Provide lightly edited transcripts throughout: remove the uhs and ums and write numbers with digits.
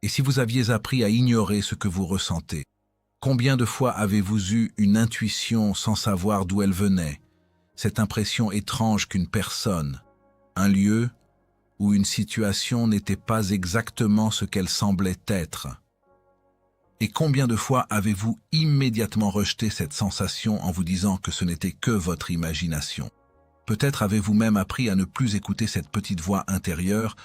Et si vous aviez appris à ignorer ce que vous ressentez? Combien de fois avez-vous eu une intuition sans savoir d'où elle venait? Cette impression étrange qu'une personne, un lieu ou une situation n'était pas exactement ce qu'elle semblait être. Et combien de fois avez-vous immédiatement rejeté cette sensation en vous disant que ce n'était que votre imagination? Peut-être avez-vous même appris à ne plus écouter cette petite voix intérieure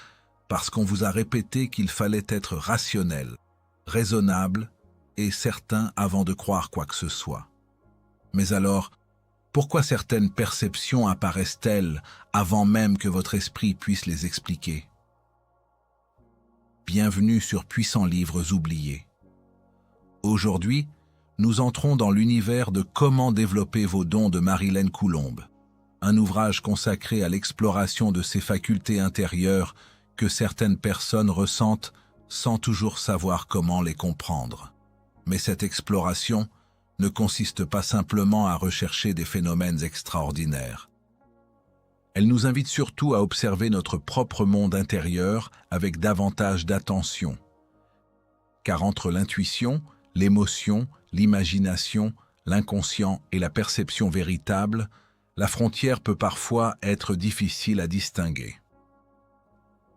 parce qu'on vous a répété qu'il fallait être rationnel, raisonnable et certain avant de croire quoi que ce soit. Mais alors, pourquoi certaines perceptions apparaissent-elles avant même que votre esprit puisse les expliquer? Bienvenue sur Puissants Livres Oubliés. Aujourd'hui, nous entrons dans l'univers de Comment développer vos dons de Marilène Coulombe, un ouvrage consacré à l'exploration de ces facultés intérieures que certaines personnes ressentent sans toujours savoir comment les comprendre. Mais cette exploration ne consiste pas simplement à rechercher des phénomènes extraordinaires. Elle nous invite surtout à observer notre propre monde intérieur avec davantage d'attention. Car entre l'intuition, l'émotion, l'imagination, l'inconscient et la perception véritable, la frontière peut parfois être difficile à distinguer.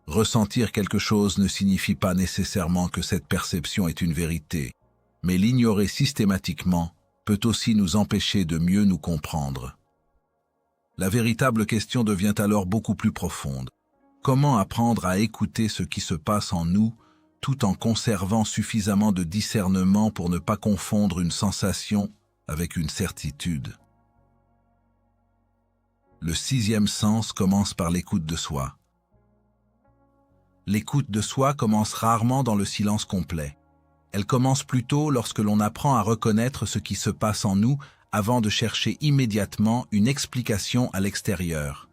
Ressentir quelque chose ne signifie pas nécessairement que cette perception est une vérité, mais l'ignorer systématiquement peut aussi nous empêcher de mieux nous comprendre. La véritable question devient alors beaucoup plus profonde. Comment apprendre à écouter ce qui se passe en nous tout en conservant suffisamment de discernement pour ne pas confondre une sensation avec une certitude? Le 6e sens commence par l'écoute de soi. L'écoute de soi commence rarement dans le silence complet. Elle commence plutôt lorsque l'on apprend à reconnaître ce qui se passe en nous avant de chercher immédiatement une explication à l'extérieur.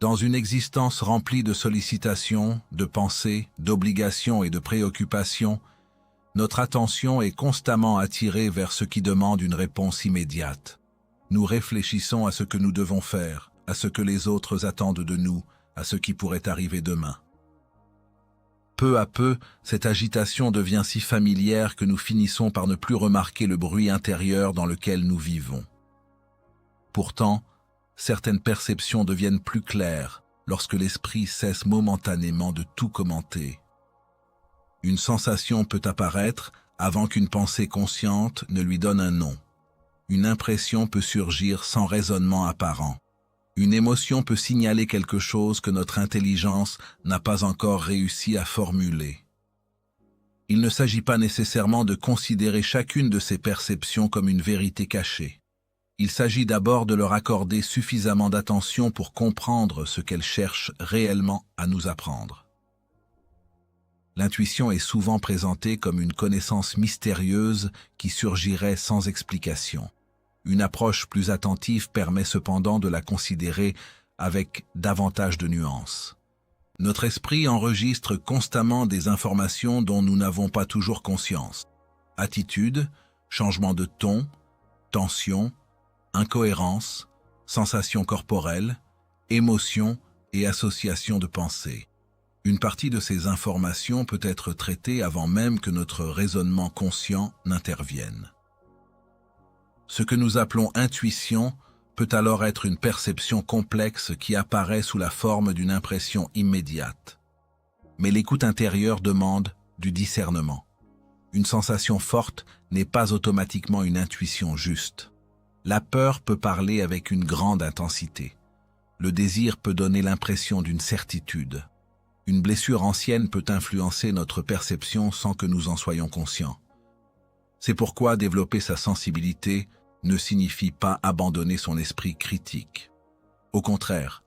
Dans une existence remplie de sollicitations, de pensées, d'obligations et de préoccupations, notre attention est constamment attirée vers ce qui demande une réponse immédiate. Nous réfléchissons à ce que nous devons faire, à ce que les autres attendent de nous, à ce qui pourrait arriver demain. Peu à peu, cette agitation devient si familière que nous finissons par ne plus remarquer le bruit intérieur dans lequel nous vivons. Pourtant, certaines perceptions deviennent plus claires lorsque l'esprit cesse momentanément de tout commenter. Une sensation peut apparaître avant qu'une pensée consciente ne lui donne un nom. Une impression peut surgir sans raisonnement apparent. Une émotion peut signaler quelque chose que notre intelligence n'a pas encore réussi à formuler. Il ne s'agit pas nécessairement de considérer chacune de ces perceptions comme une vérité cachée. Il s'agit d'abord de leur accorder suffisamment d'attention pour comprendre ce qu'elles cherchent réellement à nous apprendre. L'intuition est souvent présentée comme une connaissance mystérieuse qui surgirait sans explication. Une approche plus attentive permet cependant de la considérer avec davantage de nuances. Notre esprit enregistre constamment des informations dont nous n'avons pas toujours conscience. Attitude, changement de ton, tension, incohérence, sensations corporelles, émotions et associations de pensées. Une partie de ces informations peut être traitée avant même que notre raisonnement conscient n'intervienne. Ce que nous appelons intuition peut alors être une perception complexe qui apparaît sous la forme d'une impression immédiate. Mais l'écoute intérieure demande du discernement. Une sensation forte n'est pas automatiquement une intuition juste. La peur peut parler avec une grande intensité. Le désir peut donner l'impression d'une certitude. Une blessure ancienne peut influencer notre perception sans que nous en soyons conscients. C'est pourquoi développer sa sensibilité ne signifie pas abandonner son esprit critique. Au contraire,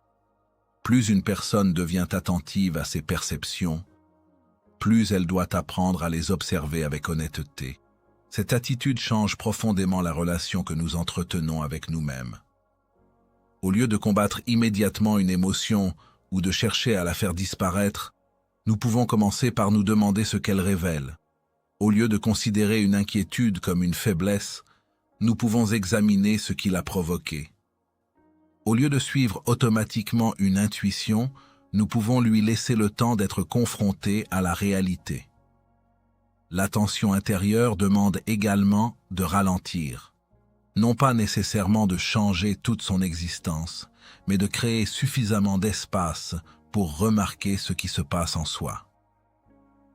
plus une personne devient attentive à ses perceptions, plus elle doit apprendre à les observer avec honnêteté. Cette attitude change profondément la relation que nous entretenons avec nous-mêmes. Au lieu de combattre immédiatement une émotion ou de chercher à la faire disparaître, nous pouvons commencer par nous demander ce qu'elle révèle. Au lieu de considérer une inquiétude comme une faiblesse, nous pouvons examiner ce qui l'a provoqué. Au lieu de suivre automatiquement une intuition, nous pouvons lui laisser le temps d'être confrontés à la réalité. L'attention intérieure demande également de ralentir. Non pas nécessairement de changer toute son existence, mais de créer suffisamment d'espace pour remarquer ce qui se passe en soi.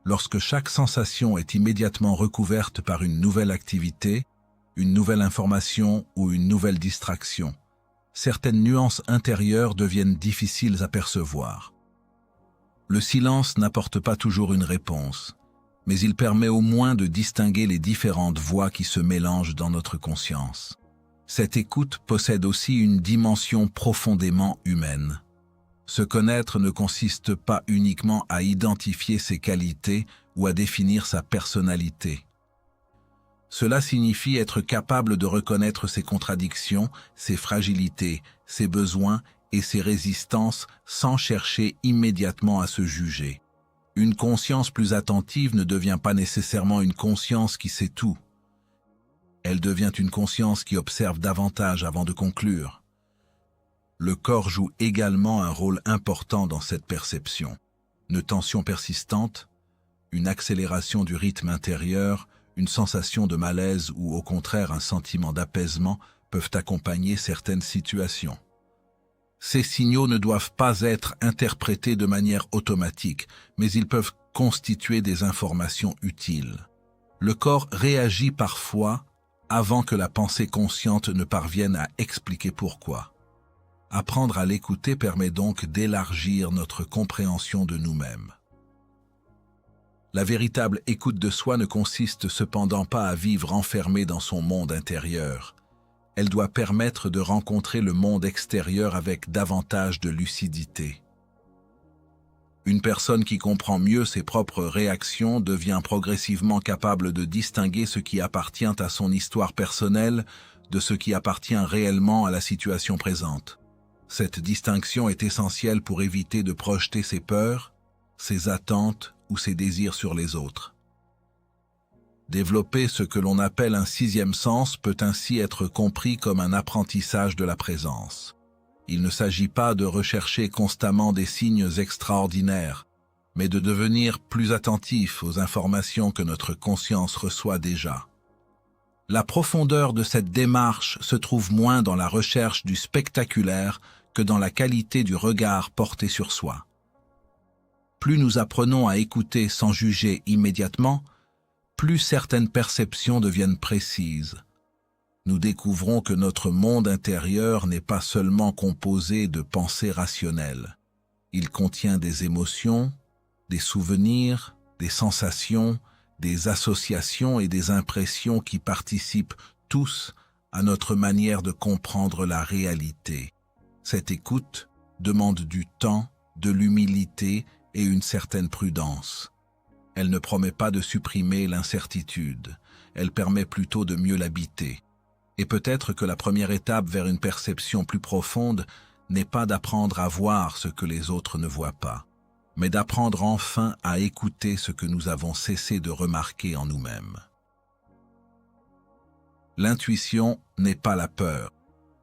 Lorsque chaque sensation est immédiatement recouverte par une nouvelle activité, une nouvelle information ou une nouvelle distraction, certaines nuances intérieures deviennent difficiles à percevoir. Le silence n'apporte pas toujours une réponse, mais il permet au moins de distinguer les différentes voix qui se mélangent dans notre conscience. Cette écoute possède aussi une dimension profondément humaine. Se connaître ne consiste pas uniquement à identifier ses qualités ou à définir sa personnalité. Cela signifie être capable de reconnaître ses contradictions, ses fragilités, ses besoins et ses résistances sans chercher immédiatement à se juger. Une conscience plus attentive ne devient pas nécessairement une conscience qui sait tout. Elle devient une conscience qui observe davantage avant de conclure. Le corps joue également un rôle important dans cette perception. Une tension persistante, une accélération du rythme intérieur, une sensation de malaise ou au contraire un sentiment d'apaisement peuvent accompagner certaines situations. Ces signaux ne doivent pas être interprétés de manière automatique, mais ils peuvent constituer des informations utiles. Le corps réagit parfois avant que la pensée consciente ne parvienne à expliquer pourquoi. Apprendre à l'écouter permet donc d'élargir notre compréhension de nous-mêmes. La véritable écoute de soi ne consiste cependant pas à vivre enfermé dans son monde intérieur. Elle doit permettre de rencontrer le monde extérieur avec davantage de lucidité. Une personne qui comprend mieux ses propres réactions devient progressivement capable de distinguer ce qui appartient à son histoire personnelle de ce qui appartient réellement à la situation présente. Cette distinction est essentielle pour éviter de projeter ses peurs, ses attentes ou ses désirs sur les autres. Développer ce que l'on appelle un sixième sens peut ainsi être compris comme un apprentissage de la présence. Il ne s'agit pas de rechercher constamment des signes extraordinaires, mais de devenir plus attentif aux informations que notre conscience reçoit déjà. La profondeur de cette démarche se trouve moins dans la recherche du spectaculaire que dans la qualité du regard porté sur soi. Plus nous apprenons à écouter sans juger immédiatement, plus certaines perceptions deviennent précises. Nous découvrons que notre monde intérieur n'est pas seulement composé de pensées rationnelles. Il contient des émotions, des souvenirs, des sensations, des associations et des impressions qui participent tous à notre manière de comprendre la réalité. Cette écoute demande du temps, de l'humilité et une certaine prudence. Elle ne promet pas de supprimer l'incertitude, elle permet plutôt de mieux l'habiter. Et peut-être que la première étape vers une perception plus profonde n'est pas d'apprendre à voir ce que les autres ne voient pas, mais d'apprendre enfin à écouter ce que nous avons cessé de remarquer en nous-mêmes. L'intuition n'est pas la peur.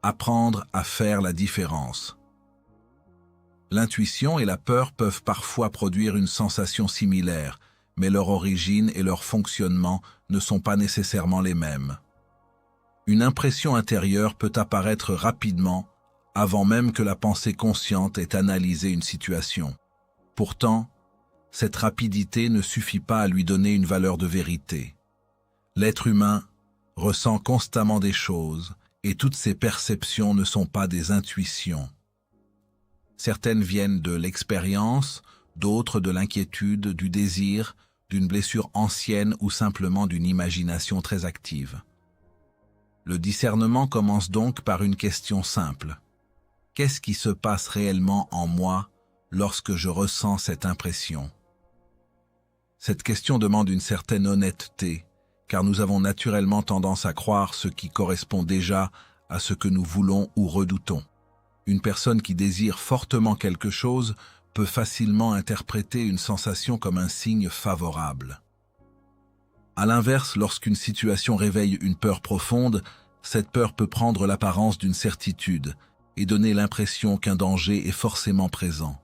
Apprendre à faire la différence. L'intuition et la peur peuvent parfois produire une sensation similaire, mais leur origine et leur fonctionnement ne sont pas nécessairement les mêmes. Une impression intérieure peut apparaître rapidement, avant même que la pensée consciente ait analysé une situation. Pourtant, cette rapidité ne suffit pas à lui donner une valeur de vérité. L'être humain ressent constamment des choses, et toutes ces perceptions ne sont pas des intuitions. Certaines viennent de l'expérience, d'autres de l'inquiétude, du désir, d'une blessure ancienne ou simplement d'une imagination très active. Le discernement commence donc par une question simple. Qu'est-ce qui se passe réellement en moi lorsque je ressens cette impression? Cette question demande une certaine honnêteté, car nous avons naturellement tendance à croire ce qui correspond déjà à ce que nous voulons ou redoutons. Une personne qui désire fortement quelque chose peut facilement interpréter une sensation comme un signe favorable. À l'inverse, lorsqu'une situation réveille une peur profonde, cette peur peut prendre l'apparence d'une certitude et donner l'impression qu'un danger est forcément présent.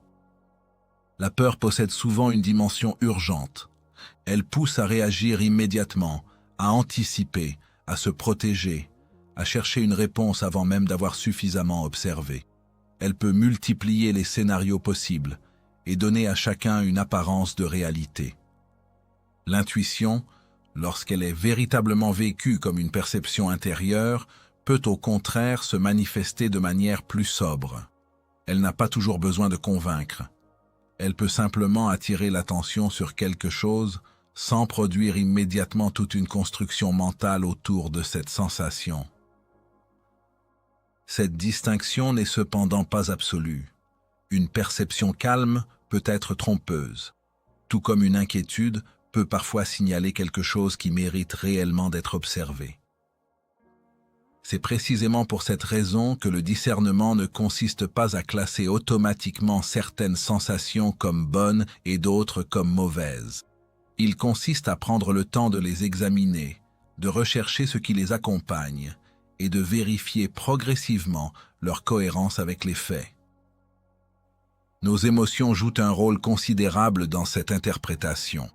La peur possède souvent une dimension urgente. Elle pousse à réagir immédiatement, à anticiper, à se protéger, à chercher une réponse avant même d'avoir suffisamment observé. Elle peut multiplier les scénarios possibles et donner à chacun une apparence de réalité. L'intuition, lorsqu'elle est véritablement vécue comme une perception intérieure, peut au contraire se manifester de manière plus sobre. Elle n'a pas toujours besoin de convaincre. Elle peut simplement attirer l'attention sur quelque chose sans produire immédiatement toute une construction mentale autour de cette sensation. Cette distinction n'est cependant pas absolue. Une perception calme peut être trompeuse, tout comme une inquiétude peut parfois signaler quelque chose qui mérite réellement d'être observé. C'est précisément pour cette raison que le discernement ne consiste pas à classer automatiquement certaines sensations comme bonnes et d'autres comme mauvaises. Il consiste à prendre le temps de les examiner, de rechercher ce qui les accompagne et de vérifier progressivement leur cohérence avec les faits. Nos émotions jouent un rôle considérable dans cette interprétation.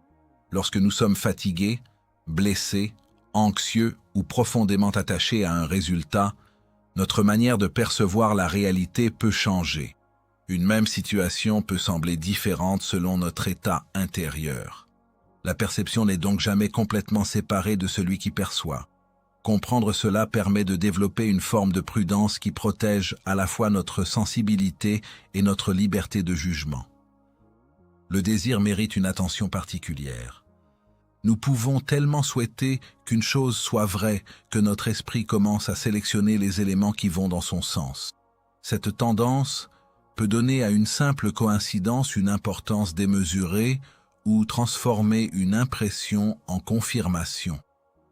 Lorsque nous sommes fatigués, blessés, anxieux ou profondément attachés à un résultat, notre manière de percevoir la réalité peut changer. Une même situation peut sembler différente selon notre état intérieur. La perception n'est donc jamais complètement séparée de celui qui perçoit. Comprendre cela permet de développer une forme de prudence qui protège à la fois notre sensibilité et notre liberté de jugement. Le désir mérite une attention particulière. Nous pouvons tellement souhaiter qu'une chose soit vraie que notre esprit commence à sélectionner les éléments qui vont dans son sens. Cette tendance peut donner à une simple coïncidence une importance démesurée ou transformer une impression en confirmation.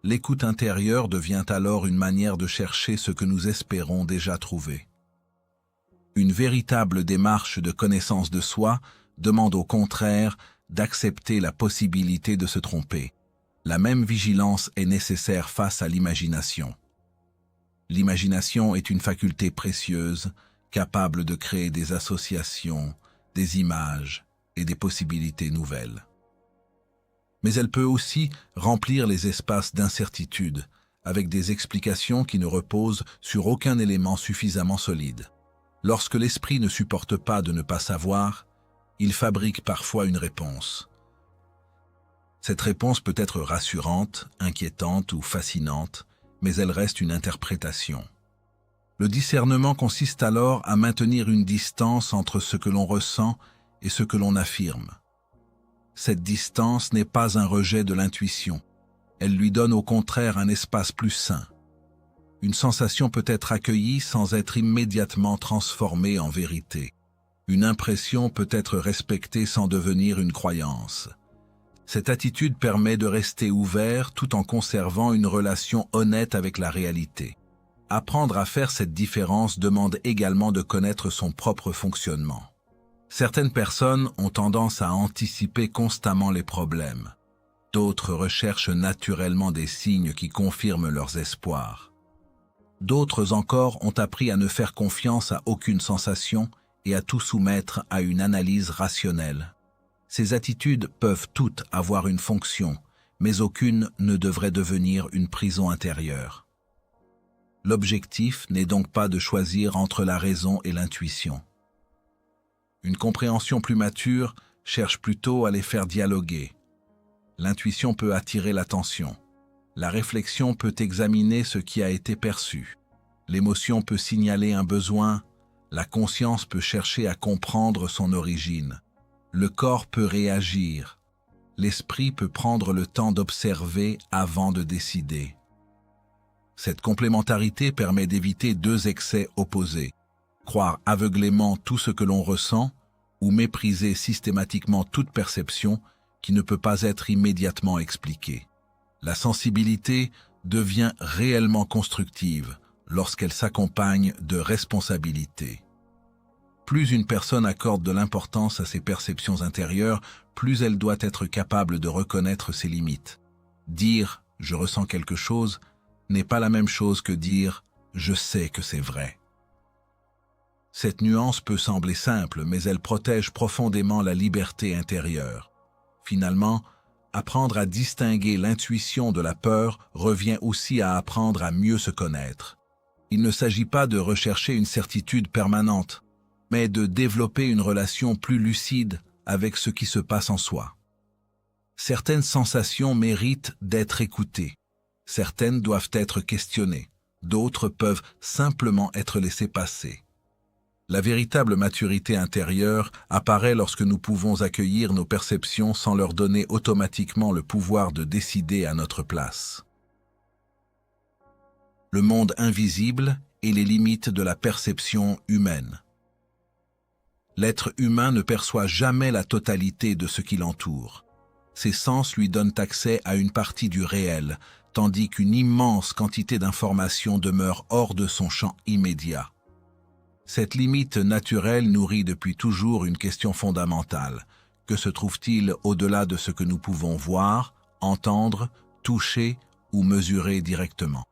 L'écoute intérieure devient alors une manière de chercher ce que nous espérons déjà trouver. Une véritable démarche de connaissance de soi demande au contraire d'accepter la possibilité de se tromper. La même vigilance est nécessaire face à l'imagination. L'imagination est une faculté précieuse, capable de créer des associations, des images et des possibilités nouvelles. Mais elle peut aussi remplir les espaces d'incertitude, avec des explications qui ne reposent sur aucun élément suffisamment solide. Lorsque l'esprit ne supporte pas de ne pas savoir, il fabrique parfois une réponse. Cette réponse peut être rassurante, inquiétante ou fascinante, mais elle reste une interprétation. Le discernement consiste alors à maintenir une distance entre ce que l'on ressent et ce que l'on affirme. Cette distance n'est pas un rejet de l'intuition. Elle lui donne au contraire un espace plus sain. Une sensation peut être accueillie sans être immédiatement transformée en vérité. Une impression peut être respectée sans devenir une croyance. Cette attitude permet de rester ouvert tout en conservant une relation honnête avec la réalité. Apprendre à faire cette différence demande également de connaître son propre fonctionnement. Certaines personnes ont tendance à anticiper constamment les problèmes. D'autres recherchent naturellement des signes qui confirment leurs espoirs. D'autres encore ont appris à ne faire confiance à aucune sensation et à tout soumettre à une analyse rationnelle. Ces attitudes peuvent toutes avoir une fonction, mais aucune ne devrait devenir une prison intérieure. L'objectif n'est donc pas de choisir entre la raison et l'intuition. Une compréhension plus mature cherche plutôt à les faire dialoguer. L'intuition peut attirer l'attention. La réflexion peut examiner ce qui a été perçu. L'émotion peut signaler un besoin. La conscience peut chercher à comprendre son origine. Le corps peut réagir. L'esprit peut prendre le temps d'observer avant de décider. Cette complémentarité permet d'éviter deux excès opposés. Croire aveuglément tout ce que l'on ressent ou mépriser systématiquement toute perception qui ne peut pas être immédiatement expliquée. La sensibilité devient réellement constructive lorsqu'elle s'accompagne de responsabilité. Plus une personne accorde de l'importance à ses perceptions intérieures, plus elle doit être capable de reconnaître ses limites. Dire « je ressens quelque chose » n'est pas la même chose que dire « je sais que c'est vrai ». Cette nuance peut sembler simple, mais elle protège profondément la liberté intérieure. Finalement, Apprendre à distinguer l'intuition de la peur revient aussi à apprendre à mieux se connaître. Il ne s'agit pas de rechercher une certitude permanente, mais de développer une relation plus lucide avec ce qui se passe en soi. Certaines sensations méritent d'être écoutées, certaines doivent être questionnées, d'autres peuvent simplement être laissées passer. La véritable maturité intérieure apparaît lorsque nous pouvons accueillir nos perceptions sans leur donner automatiquement le pouvoir de décider à notre place. Le monde invisible et les limites de la perception humaine. L'être humain ne perçoit jamais la totalité de ce qui l'entoure. Ses sens lui donnent accès à une partie du réel, tandis qu'une immense quantité d'informations demeure hors de son champ immédiat. Cette limite naturelle nourrit depuis toujours une question fondamentale. Que se trouve-t-il au-delà de ce que nous pouvons voir, entendre, toucher ou mesurer directement?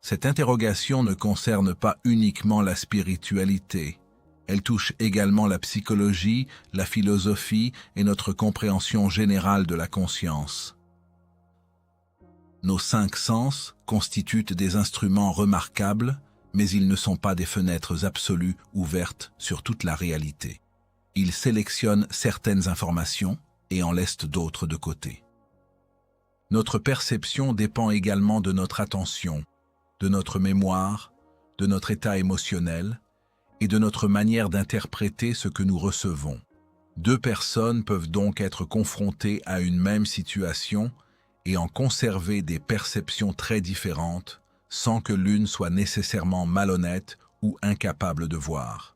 Cette interrogation ne concerne pas uniquement la spiritualité. Elle touche également la psychologie, la philosophie et notre compréhension générale de la conscience. Nos 5 sens constituent des instruments remarquables, mais ils ne sont pas des fenêtres absolues ouvertes sur toute la réalité. Ils sélectionnent certaines informations et en laissent d'autres de côté. Notre perception dépend également de notre attention, de notre mémoire, de notre état émotionnel et de notre manière d'interpréter ce que nous recevons. 2 personnes peuvent donc être confrontées à une même situation et en conserver des perceptions très différentes, sans que l'une soit nécessairement malhonnête ou incapable de voir.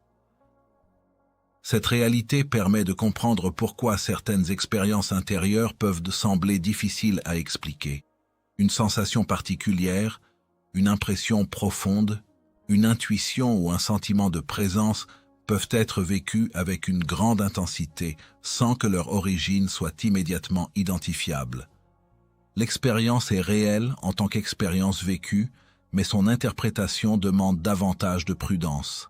Cette réalité permet de comprendre pourquoi certaines expériences intérieures peuvent sembler difficiles à expliquer. Une sensation particulière, une impression profonde, une intuition ou un sentiment de présence peuvent être vécus avec une grande intensité sans que leur origine soit immédiatement identifiable. L'expérience est réelle en tant qu'expérience vécue, mais son interprétation demande davantage de prudence.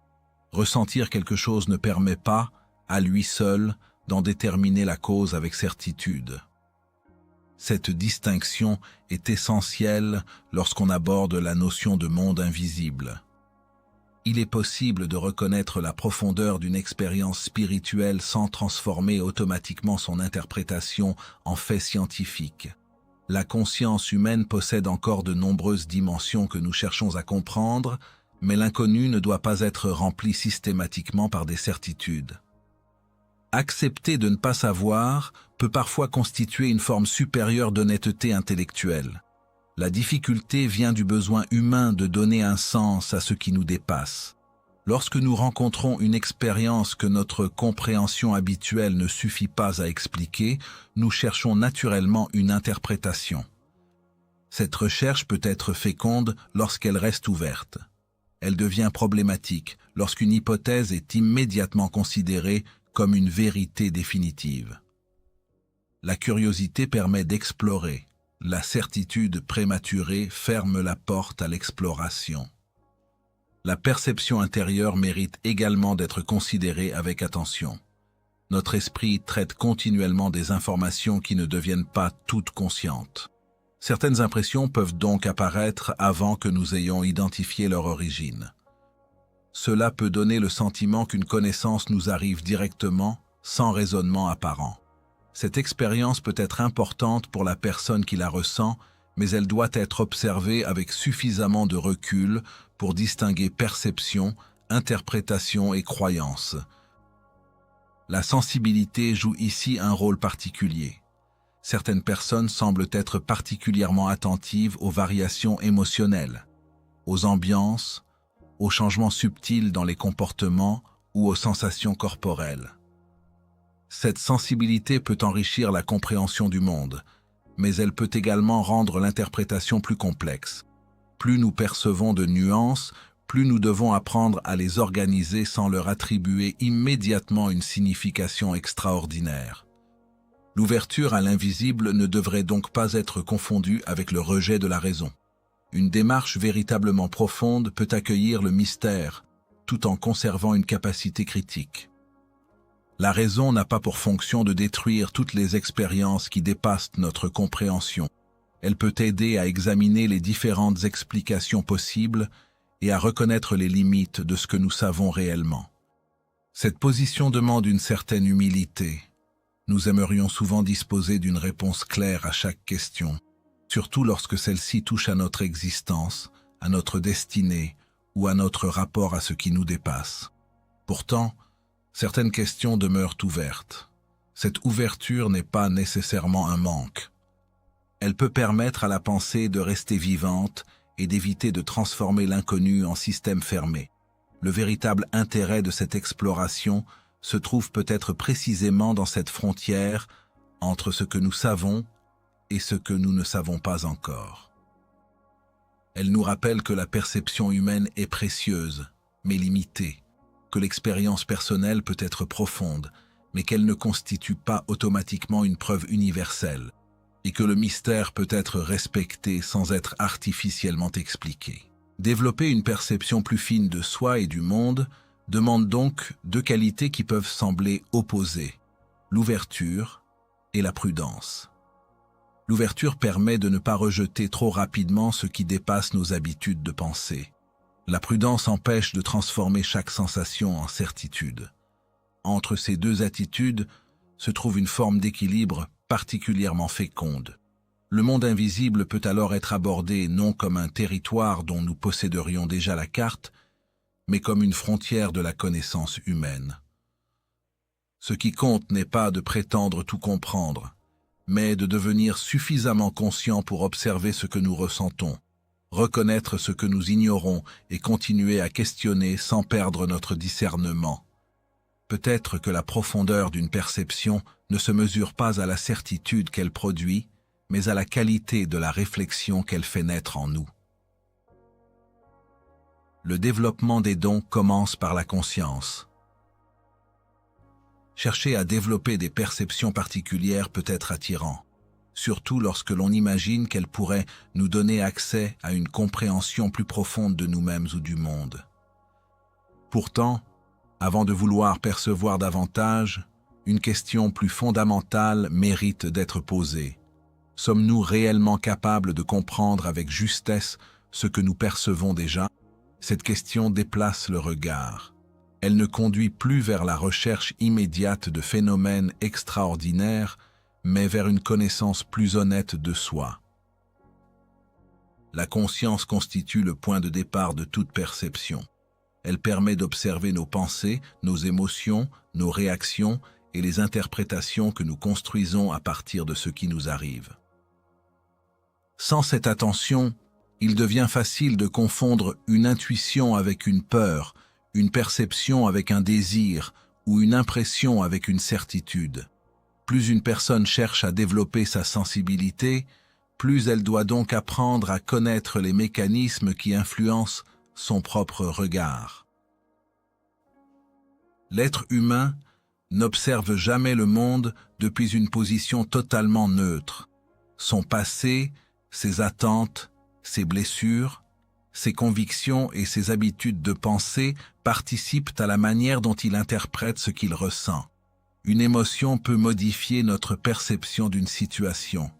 Ressentir quelque chose ne permet pas, à lui seul, d'en déterminer la cause avec certitude. Cette distinction est essentielle lorsqu'on aborde la notion de monde invisible. Il est possible de reconnaître la profondeur d'une expérience spirituelle sans transformer automatiquement son interprétation en fait scientifique. La conscience humaine possède encore de nombreuses dimensions que nous cherchons à comprendre, mais l'inconnu ne doit pas être rempli systématiquement par des certitudes. Accepter de ne pas savoir peut parfois constituer une forme supérieure d'honnêteté intellectuelle. La difficulté vient du besoin humain de donner un sens à ce qui nous dépasse. Lorsque nous rencontrons une expérience que notre compréhension habituelle ne suffit pas à expliquer, nous cherchons naturellement une interprétation. Cette recherche peut être féconde lorsqu'elle reste ouverte. Elle devient problématique lorsqu'une hypothèse est immédiatement considérée comme une vérité définitive. La curiosité permet d'explorer. La certitude prématurée ferme la porte à l'exploration. La perception intérieure mérite également d'être considérée avec attention. Notre esprit traite continuellement des informations qui ne deviennent pas toutes conscientes. Certaines impressions peuvent donc apparaître avant que nous ayons identifié leur origine. Cela peut donner le sentiment qu'une connaissance nous arrive directement, sans raisonnement apparent. Cette expérience peut être importante pour la personne qui la ressent, mais elle doit être observée avec suffisamment de recul pour distinguer perception, interprétation et croyance. La sensibilité joue ici un rôle particulier. Certaines personnes semblent être particulièrement attentives aux variations émotionnelles, aux ambiances, aux changements subtils dans les comportements ou aux sensations corporelles. Cette sensibilité peut enrichir la compréhension du monde, mais elle peut également rendre l'interprétation plus complexe. Plus nous percevons de nuances, plus nous devons apprendre à les organiser sans leur attribuer immédiatement une signification extraordinaire. L'ouverture à l'invisible ne devrait donc pas être confondue avec le rejet de la raison. Une démarche véritablement profonde peut accueillir le mystère, tout en conservant une capacité critique. La raison n'a pas pour fonction de détruire toutes les expériences qui dépassent notre compréhension. Elle peut aider à examiner les différentes explications possibles et à reconnaître les limites de ce que nous savons réellement. Cette position demande une certaine humilité. Nous aimerions souvent disposer d'une réponse claire à chaque question, surtout lorsque celle-ci touche à notre existence, à notre destinée ou à notre rapport à ce qui nous dépasse. Pourtant, certaines questions demeurent ouvertes. Cette ouverture n'est pas nécessairement un manque. Elle peut permettre à la pensée de rester vivante et d'éviter de transformer l'inconnu en système fermé. Le véritable intérêt de cette exploration se trouve peut-être précisément dans cette frontière entre ce que nous savons et ce que nous ne savons pas encore. Elle nous rappelle que la perception humaine est précieuse, mais limitée, que l'expérience personnelle peut être profonde, mais qu'elle ne constitue pas automatiquement une preuve universelle, et que le mystère peut être respecté sans être artificiellement expliqué. Développer une perception plus fine de soi et du monde demande donc deux qualités qui peuvent sembler opposées, l'ouverture et la prudence. L'ouverture permet de ne pas rejeter trop rapidement ce qui dépasse nos habitudes de pensée. La prudence empêche de transformer chaque sensation en certitude. Entre ces deux attitudes se trouve une forme d'équilibre particulièrement féconde. Le monde invisible peut alors être abordé non comme un territoire dont nous posséderions déjà la carte, mais comme une frontière de la connaissance humaine. Ce qui compte n'est pas de prétendre tout comprendre, mais de devenir suffisamment conscient pour observer ce que nous ressentons, reconnaître ce que nous ignorons et continuer à questionner sans perdre notre discernement. Peut-être que la profondeur d'une perception ne se mesure pas à la certitude qu'elle produit, mais à la qualité de la réflexion qu'elle fait naître en nous. Le développement des dons commence par la conscience. Chercher à développer des perceptions particulières peut être attirant, surtout lorsque l'on imagine qu'elles pourraient nous donner accès à une compréhension plus profonde de nous-mêmes ou du monde. Pourtant, avant de vouloir percevoir davantage, une question plus fondamentale mérite d'être posée. Sommes-nous réellement capables de comprendre avec justesse ce que nous percevons déjà? Cette question déplace le regard. Elle ne conduit plus vers la recherche immédiate de phénomènes extraordinaires, mais vers une connaissance plus honnête de soi. La conscience constitue le point de départ de toute perception. Elle permet d'observer nos pensées, nos émotions, nos réactions et les interprétations que nous construisons à partir de ce qui nous arrive. Sans cette attention, il devient facile de confondre une intuition avec une peur, une perception avec un désir ou une impression avec une certitude. Plus une personne cherche à développer sa sensibilité, plus elle doit donc apprendre à connaître les mécanismes qui influencent son propre regard. L'être humain n'observe jamais le monde depuis une position totalement neutre. Son passé, ses attentes, ses blessures, ses convictions et ses habitudes de pensée participent à la manière dont il interprète ce qu'il ressent. Une émotion peut modifier notre perception d'une situation.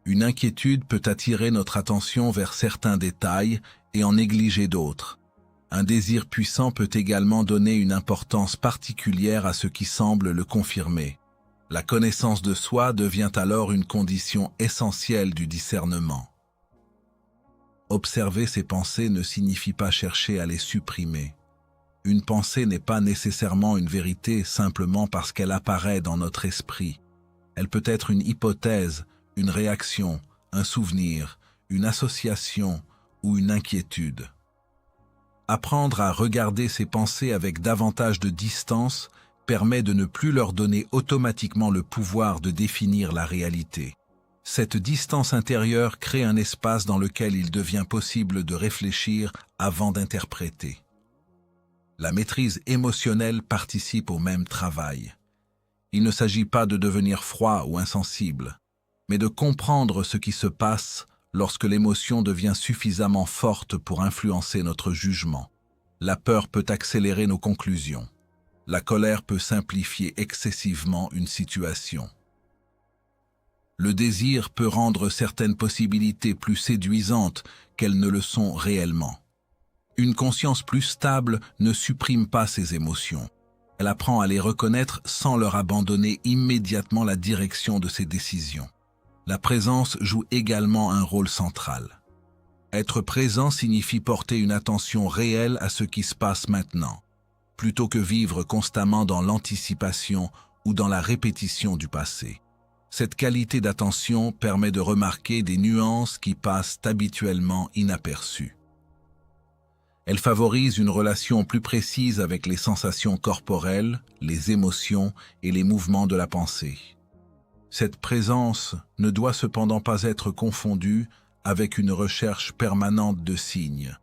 Une inquiétude peut attirer notre attention vers certains détails et en négliger d'autres. Un désir puissant peut également donner une importance particulière à ce qui semble le confirmer. La connaissance de soi devient alors une condition essentielle du discernement. Observer ses pensées ne signifie pas chercher à les supprimer. Une pensée n'est pas nécessairement une vérité simplement parce qu'elle apparaît dans notre esprit. Elle peut être une hypothèse, une réaction, un souvenir, une association ou une inquiétude. Apprendre à regarder ses pensées avec davantage de distance permet de ne plus leur donner automatiquement le pouvoir de définir la réalité. Cette distance intérieure crée un espace dans lequel il devient possible de réfléchir avant d'interpréter. La maîtrise émotionnelle participe au même travail. Il ne s'agit pas de devenir froid ou insensible, mais de comprendre ce qui se passe lorsque l'émotion devient suffisamment forte pour influencer notre jugement. La peur peut accélérer nos conclusions. La colère peut simplifier excessivement une situation. Le désir peut rendre certaines possibilités plus séduisantes qu'elles ne le sont réellement. Une conscience plus stable ne supprime pas ses émotions. Elle apprend à les reconnaître sans leur abandonner immédiatement la direction de ses décisions. La présence joue également un rôle central. Être présent signifie porter une attention réelle à ce qui se passe maintenant, plutôt que vivre constamment dans l'anticipation ou dans la répétition du passé. Cette qualité d'attention permet de remarquer des nuances qui passent habituellement inaperçues. Elle favorise une relation plus précise avec les sensations corporelles, les émotions et les mouvements de la pensée. Cette présence ne doit cependant pas être confondue avec une recherche permanente de signes.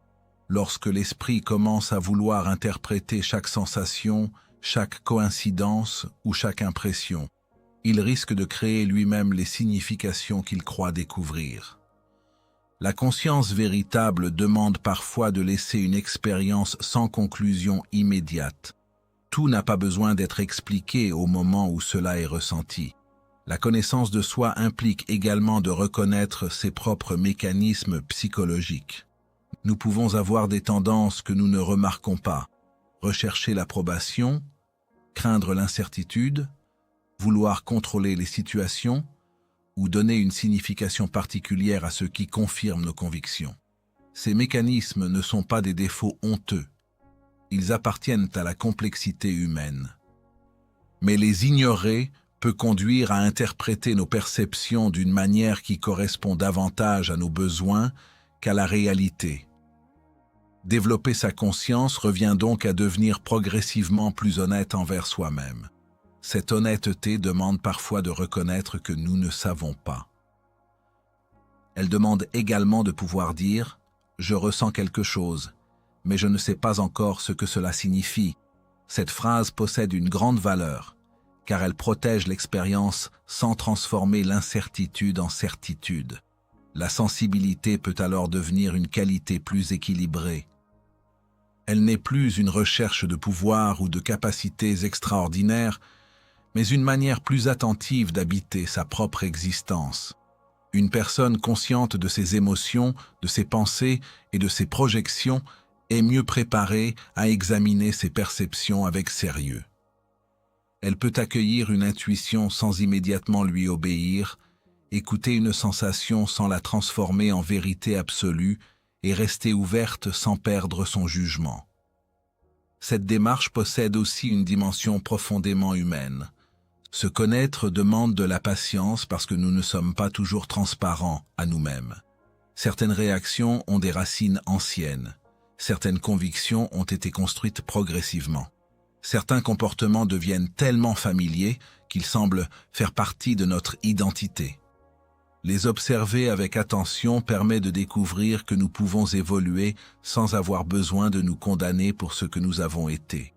Lorsque l'esprit commence à vouloir interpréter chaque sensation, chaque coïncidence ou chaque impression, il risque de créer lui-même les significations qu'il croit découvrir. La conscience véritable demande parfois de laisser une expérience sans conclusion immédiate. Tout n'a pas besoin d'être expliqué au moment où cela est ressenti. La connaissance de soi implique également de reconnaître ses propres mécanismes psychologiques. Nous pouvons avoir des tendances que nous ne remarquons pas, rechercher l'approbation, craindre l'incertitude, vouloir contrôler les situations ou donner une signification particulière à ce qui confirme nos convictions. Ces mécanismes ne sont pas des défauts honteux. Ils appartiennent à la complexité humaine. Mais les ignorer peut conduire à interpréter nos perceptions d'une manière qui correspond davantage à nos besoins qu'à la réalité. Développer sa conscience revient donc à devenir progressivement plus honnête envers soi-même. Cette honnêteté demande parfois de reconnaître que nous ne savons pas. Elle demande également de pouvoir dire « je ressens quelque chose, mais je ne sais pas encore ce que cela signifie ». Cette phrase possède une grande valeur, car elle protège l'expérience sans transformer l'incertitude en certitude. La sensibilité peut alors devenir une qualité plus équilibrée. Elle n'est plus une recherche de pouvoir ou de capacités extraordinaires, mais une manière plus attentive d'habiter sa propre existence. Une personne consciente de ses émotions, de ses pensées et de ses projections est mieux préparée à examiner ses perceptions avec sérieux. Elle peut accueillir une intuition sans immédiatement lui obéir, écouter une sensation sans la transformer en vérité absolue et rester ouverte sans perdre son jugement. Cette démarche possède aussi une dimension profondément humaine. Se connaître demande de la patience parce que nous ne sommes pas toujours transparents à nous-mêmes. Certaines réactions ont des racines anciennes. Certaines convictions ont été construites progressivement. Certains comportements deviennent tellement familiers qu'ils semblent faire partie de notre identité. Les observer avec attention permet de découvrir que nous pouvons évoluer sans avoir besoin de nous condamner pour ce que nous avons été.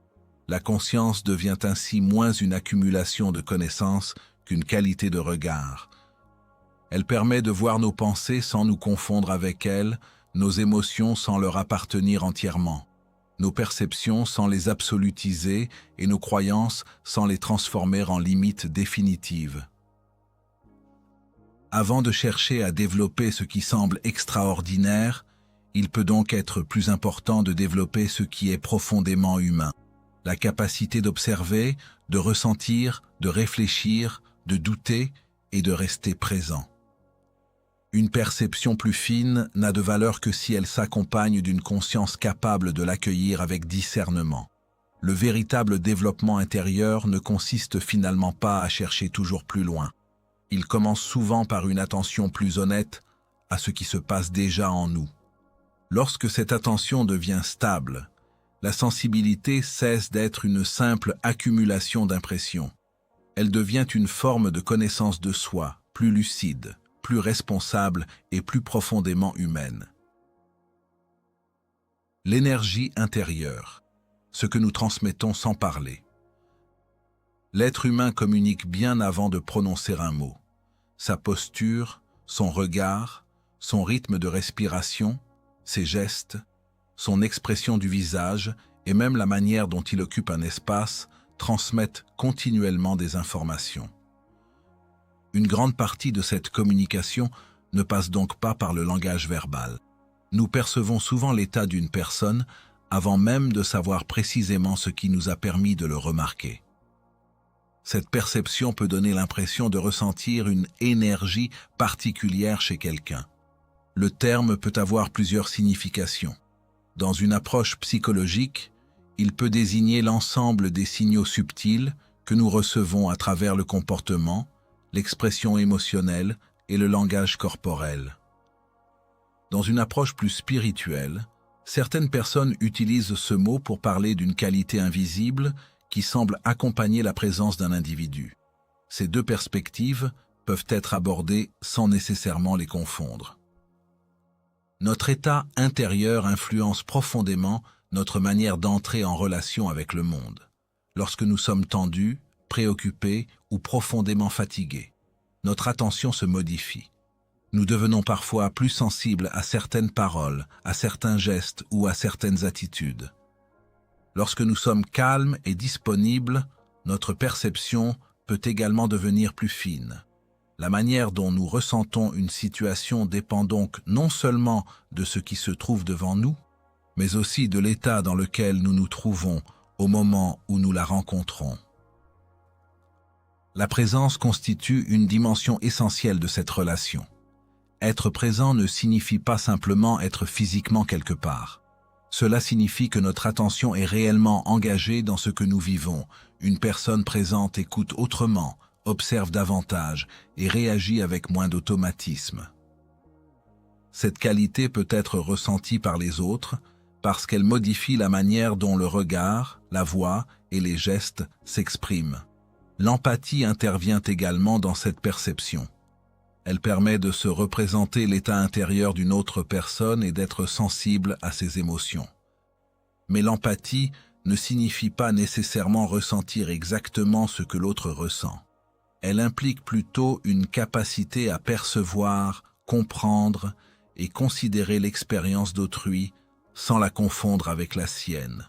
La conscience devient ainsi moins une accumulation de connaissances qu'une qualité de regard. Elle permet de voir nos pensées sans nous confondre avec elles, nos émotions sans leur appartenir entièrement, nos perceptions sans les absolutiser et nos croyances sans les transformer en limites définitives. Avant de chercher à développer ce qui semble extraordinaire, il peut donc être plus important de développer ce qui est profondément humain. La capacité d'observer, de ressentir, de réfléchir, de douter et de rester présent. Une perception plus fine n'a de valeur que si elle s'accompagne d'une conscience capable de l'accueillir avec discernement. Le véritable développement intérieur ne consiste finalement pas à chercher toujours plus loin. Il commence souvent par une attention plus honnête à ce qui se passe déjà en nous. Lorsque cette attention devient stable, la sensibilité cesse d'être une simple accumulation d'impressions. Elle devient une forme de connaissance de soi, plus lucide, plus responsable et plus profondément humaine. L'énergie intérieure, ce que nous transmettons sans parler. L'être humain communique bien avant de prononcer un mot. Sa posture, son regard, son rythme de respiration, ses gestes, son expression du visage et même la manière dont il occupe un espace transmettent continuellement des informations. Une grande partie de cette communication ne passe donc pas par le langage verbal. Nous percevons souvent l'état d'une personne avant même de savoir précisément ce qui nous a permis de le remarquer. Cette perception peut donner l'impression de ressentir une énergie particulière chez quelqu'un. Le terme peut avoir plusieurs significations. Dans une approche psychologique, il peut désigner l'ensemble des signaux subtils que nous recevons à travers le comportement, l'expression émotionnelle et le langage corporel. Dans une approche plus spirituelle, certaines personnes utilisent ce mot pour parler d'une qualité invisible qui semble accompagner la présence d'un individu. Ces deux perspectives peuvent être abordées sans nécessairement les confondre. Notre état intérieur influence profondément notre manière d'entrer en relation avec le monde. Lorsque nous sommes tendus, préoccupés ou profondément fatigués, notre attention se modifie. Nous devenons parfois plus sensibles à certaines paroles, à certains gestes ou à certaines attitudes. Lorsque nous sommes calmes et disponibles, notre perception peut également devenir plus fine. La manière dont nous ressentons une situation dépend donc non seulement de ce qui se trouve devant nous, mais aussi de l'état dans lequel nous nous trouvons au moment où nous la rencontrons. La présence constitue une dimension essentielle de cette relation. Être présent ne signifie pas simplement être physiquement quelque part. Cela signifie que notre attention est réellement engagée dans ce que nous vivons. Une personne présente écoute autrement, observe davantage et réagit avec moins d'automatisme. Cette qualité peut être ressentie par les autres parce qu'elle modifie la manière dont le regard, la voix et les gestes s'expriment. L'empathie intervient également dans cette perception. Elle permet de se représenter l'état intérieur d'une autre personne et d'être sensible à ses émotions. Mais l'empathie ne signifie pas nécessairement ressentir exactement ce que l'autre ressent. Elle implique plutôt une capacité à percevoir, comprendre et considérer l'expérience d'autrui sans la confondre avec la sienne.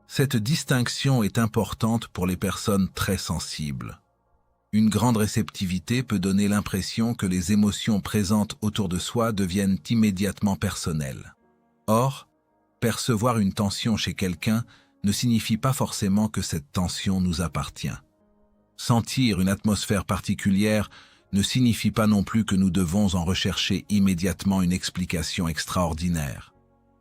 Cette distinction est importante pour les personnes très sensibles. Une grande réceptivité peut donner l'impression que les émotions présentes autour de soi deviennent immédiatement personnelles. Or, percevoir une tension chez quelqu'un ne signifie pas forcément que cette tension nous appartient. Sentir une atmosphère particulière ne signifie pas non plus que nous devons en rechercher immédiatement une explication extraordinaire.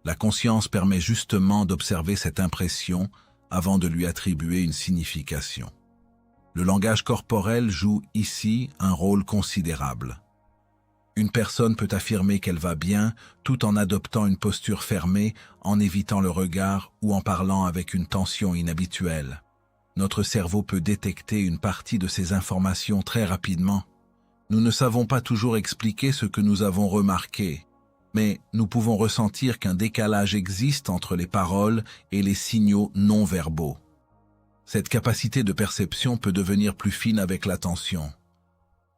La conscience permet justement d'observer cette impression avant de lui attribuer une signification. Le langage corporel joue ici un rôle considérable. Une personne peut affirmer qu'elle va bien tout en adoptant une posture fermée, en évitant le regard ou en parlant avec une tension inhabituelle. Notre cerveau peut détecter une partie de ces informations très rapidement. Nous ne savons pas toujours expliquer ce que nous avons remarqué, mais nous pouvons ressentir qu'un décalage existe entre les paroles et les signaux non verbaux. Cette capacité de perception peut devenir plus fine avec l'attention.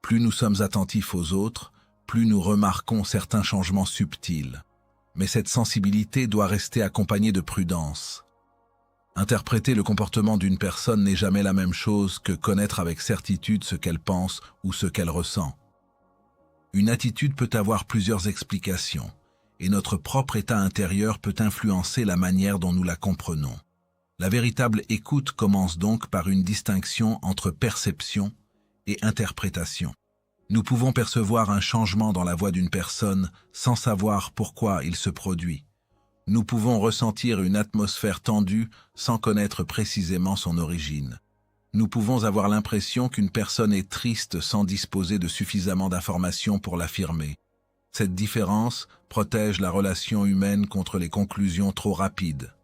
Plus nous sommes attentifs aux autres, plus nous remarquons certains changements subtils. Mais cette sensibilité doit rester accompagnée de prudence. Interpréter le comportement d'une personne n'est jamais la même chose que connaître avec certitude ce qu'elle pense ou ce qu'elle ressent. Une attitude peut avoir plusieurs explications, et notre propre état intérieur peut influencer la manière dont nous la comprenons. La véritable écoute commence donc par une distinction entre perception et interprétation. Nous pouvons percevoir un changement dans la voix d'une personne sans savoir pourquoi il se produit. Nous pouvons ressentir une atmosphère tendue sans connaître précisément son origine. Nous pouvons avoir l'impression qu'une personne est triste sans disposer de suffisamment d'informations pour l'affirmer. Cette différence protège la relation humaine contre les conclusions trop rapides.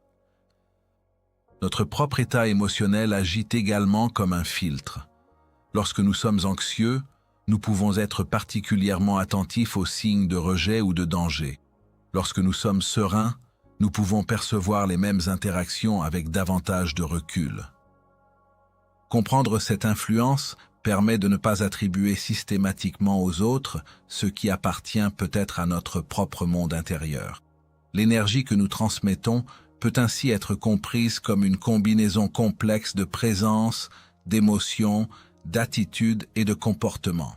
Notre propre état émotionnel agit également comme un filtre. Lorsque nous sommes anxieux, nous pouvons être particulièrement attentifs aux signes de rejet ou de danger. Lorsque nous sommes sereins, nous pouvons percevoir les mêmes interactions avec davantage de recul. Comprendre cette influence permet de ne pas attribuer systématiquement aux autres ce qui appartient peut-être à notre propre monde intérieur. L'énergie que nous transmettons peut ainsi être comprise comme une combinaison complexe de présence, d'émotions, d'attitudes et de comportements.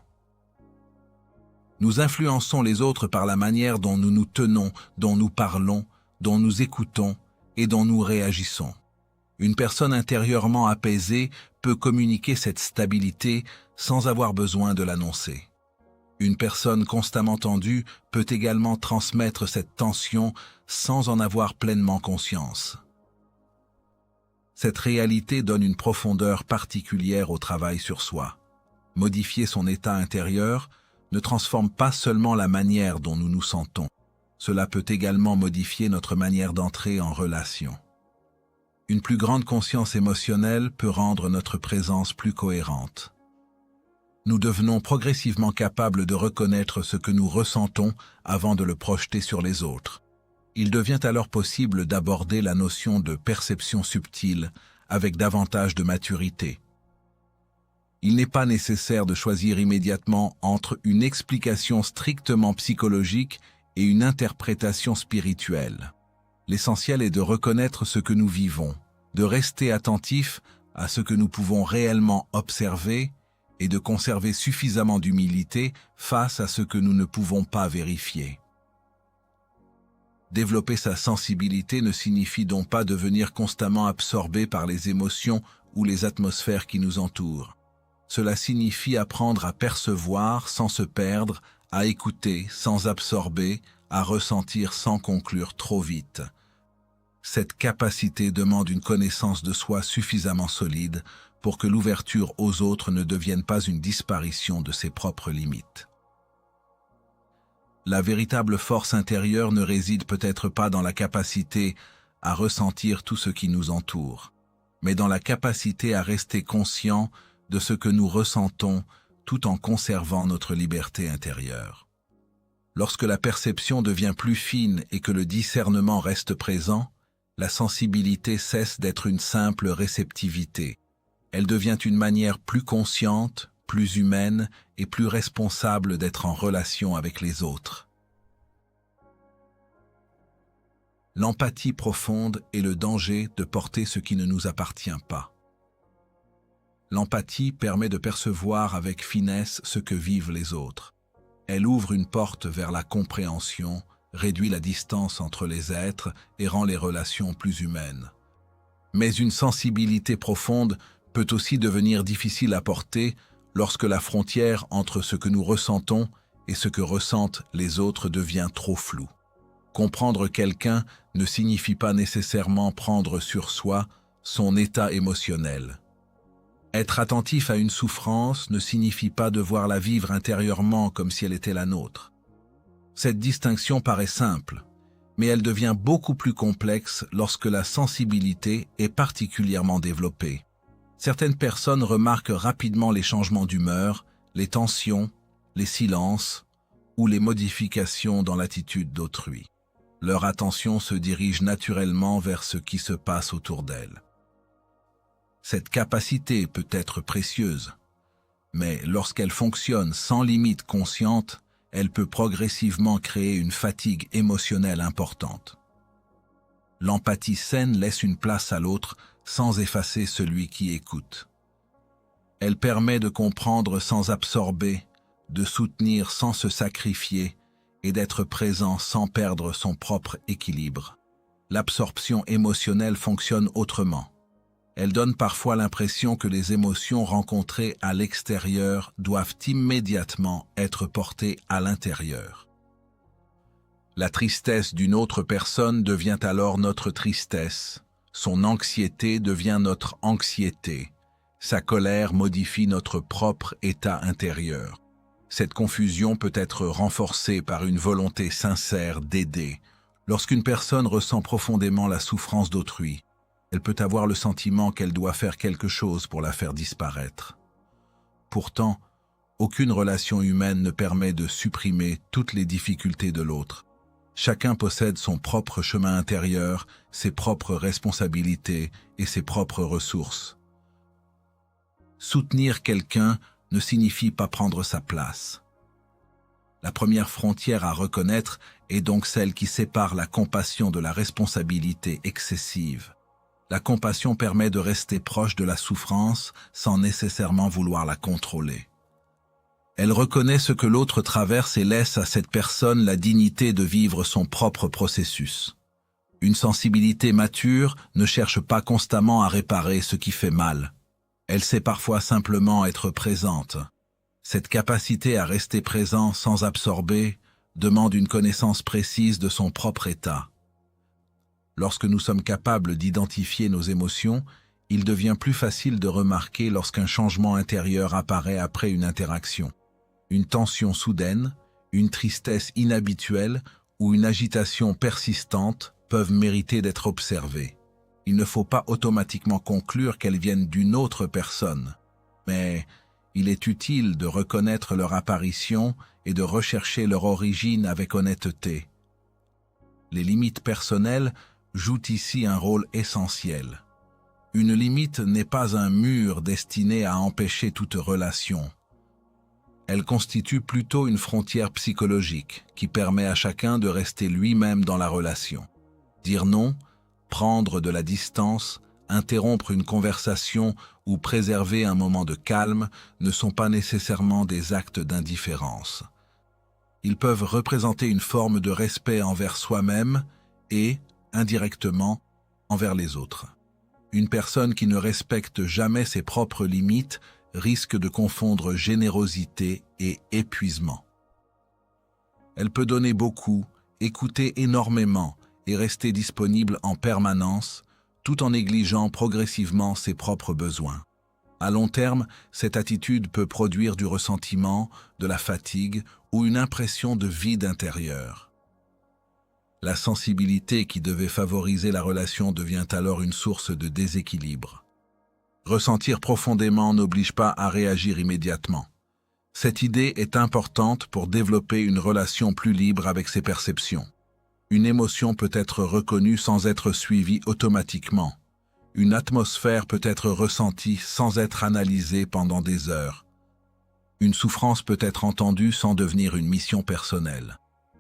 Nous influençons les autres par la manière dont nous nous tenons, dont nous parlons, dont nous écoutons et dont nous réagissons. Une personne intérieurement apaisée peut communiquer cette stabilité sans avoir besoin de l'annoncer. Une personne constamment tendue peut également transmettre cette tension sans en avoir pleinement conscience. Cette réalité donne une profondeur particulière au travail sur soi. Modifier son état intérieur ne transforme pas seulement la manière dont nous nous sentons. Cela peut également modifier notre manière d'entrer en relation. Une plus grande conscience émotionnelle peut rendre notre présence plus cohérente. Nous devenons progressivement capables de reconnaître ce que nous ressentons avant de le projeter sur les autres. Il devient alors possible d'aborder la notion de perception subtile avec davantage de maturité. Il n'est pas nécessaire de choisir immédiatement entre une explication strictement psychologique et une interprétation spirituelle. L'essentiel est de reconnaître ce que nous vivons, de rester attentif à ce que nous pouvons réellement observer et de conserver suffisamment d'humilité face à ce que nous ne pouvons pas vérifier. Développer sa sensibilité ne signifie donc pas devenir constamment absorbé par les émotions ou les atmosphères qui nous entourent. Cela signifie apprendre à percevoir sans se perdre, à écouter sans absorber, à ressentir sans conclure trop vite. Cette capacité demande une connaissance de soi suffisamment solide pour que l'ouverture aux autres ne devienne pas une disparition de ses propres limites. La véritable force intérieure ne réside peut-être pas dans la capacité à ressentir tout ce qui nous entoure, mais dans la capacité à rester conscient de ce que nous ressentons tout en conservant notre liberté intérieure. Lorsque la perception devient plus fine et que le discernement reste présent, la sensibilité cesse d'être une simple réceptivité. Elle devient une manière plus consciente, plus humaine et plus responsable d'être en relation avec les autres. L'empathie profonde est le danger de porter ce qui ne nous appartient pas. L'empathie permet de percevoir avec finesse ce que vivent les autres. Elle ouvre une porte vers la compréhension, réduit la distance entre les êtres et rend les relations plus humaines. Mais une sensibilité profonde peut aussi devenir difficile à porter lorsque la frontière entre ce que nous ressentons et ce que ressentent les autres devient trop floue. Comprendre quelqu'un ne signifie pas nécessairement prendre sur soi son état émotionnel. Être attentif à une souffrance ne signifie pas devoir la vivre intérieurement comme si elle était la nôtre. Cette distinction paraît simple, mais elle devient beaucoup plus complexe lorsque la sensibilité est particulièrement développée. Certaines personnes remarquent rapidement les changements d'humeur, les tensions, les silences ou les modifications dans l'attitude d'autrui. Leur attention se dirige naturellement vers ce qui se passe autour d'elles. Cette capacité peut être précieuse, mais lorsqu'elle fonctionne sans limite consciente, elle peut progressivement créer une fatigue émotionnelle importante. L'empathie saine laisse une place à l'autre sans effacer celui qui écoute. Elle permet de comprendre sans absorber, de soutenir sans se sacrifier et d'être présent sans perdre son propre équilibre. L'absorption émotionnelle fonctionne autrement. Elle donne parfois l'impression que les émotions rencontrées à l'extérieur doivent immédiatement être portées à l'intérieur. La tristesse d'une autre personne devient alors notre tristesse, son anxiété devient notre anxiété, sa colère modifie notre propre état intérieur. Cette confusion peut être renforcée par une volonté sincère d'aider. Lorsqu'une personne ressent profondément la souffrance d'autrui, elle peut avoir le sentiment qu'elle doit faire quelque chose pour la faire disparaître. Pourtant, aucune relation humaine ne permet de supprimer toutes les difficultés de l'autre. Chacun possède son propre chemin intérieur, ses propres responsabilités et ses propres ressources. Soutenir quelqu'un ne signifie pas prendre sa place. La première frontière à reconnaître est donc celle qui sépare la compassion de la responsabilité excessive. La compassion permet de rester proche de la souffrance sans nécessairement vouloir la contrôler. Elle reconnaît ce que l'autre traverse et laisse à cette personne la dignité de vivre son propre processus. Une sensibilité mature ne cherche pas constamment à réparer ce qui fait mal. Elle sait parfois simplement être présente. Cette capacité à rester présent sans absorber demande une connaissance précise de son propre état. Lorsque nous sommes capables d'identifier nos émotions, il devient plus facile de remarquer lorsqu'un changement intérieur apparaît après une interaction. Une tension soudaine, une tristesse inhabituelle ou une agitation persistante peuvent mériter d'être observées. Il ne faut pas automatiquement conclure qu'elles viennent d'une autre personne, mais il est utile de reconnaître leur apparition et de rechercher leur origine avec honnêteté. Les limites personnelles jouent ici un rôle essentiel. Une limite n'est pas un mur destiné à empêcher toute relation. Elle constitue plutôt une frontière psychologique qui permet à chacun de rester lui-même dans la relation. Dire non, prendre de la distance, interrompre une conversation ou préserver un moment de calme ne sont pas nécessairement des actes d'indifférence. Ils peuvent représenter une forme de respect envers soi-même et, indirectement, envers les autres. Une personne qui ne respecte jamais ses propres limites risque de confondre générosité et épuisement. Elle peut donner beaucoup, écouter énormément et rester disponible en permanence, tout en négligeant progressivement ses propres besoins. À long terme, cette attitude peut produire du ressentiment, de la fatigue ou une impression de vide intérieur. La sensibilité qui devait favoriser la relation devient alors une source de déséquilibre. Ressentir profondément n'oblige pas à réagir immédiatement. Cette idée est importante pour développer une relation plus libre avec ses perceptions. Une émotion peut être reconnue sans être suivie automatiquement. Une atmosphère peut être ressentie sans être analysée pendant des heures. Une souffrance peut être entendue sans devenir une mission personnelle.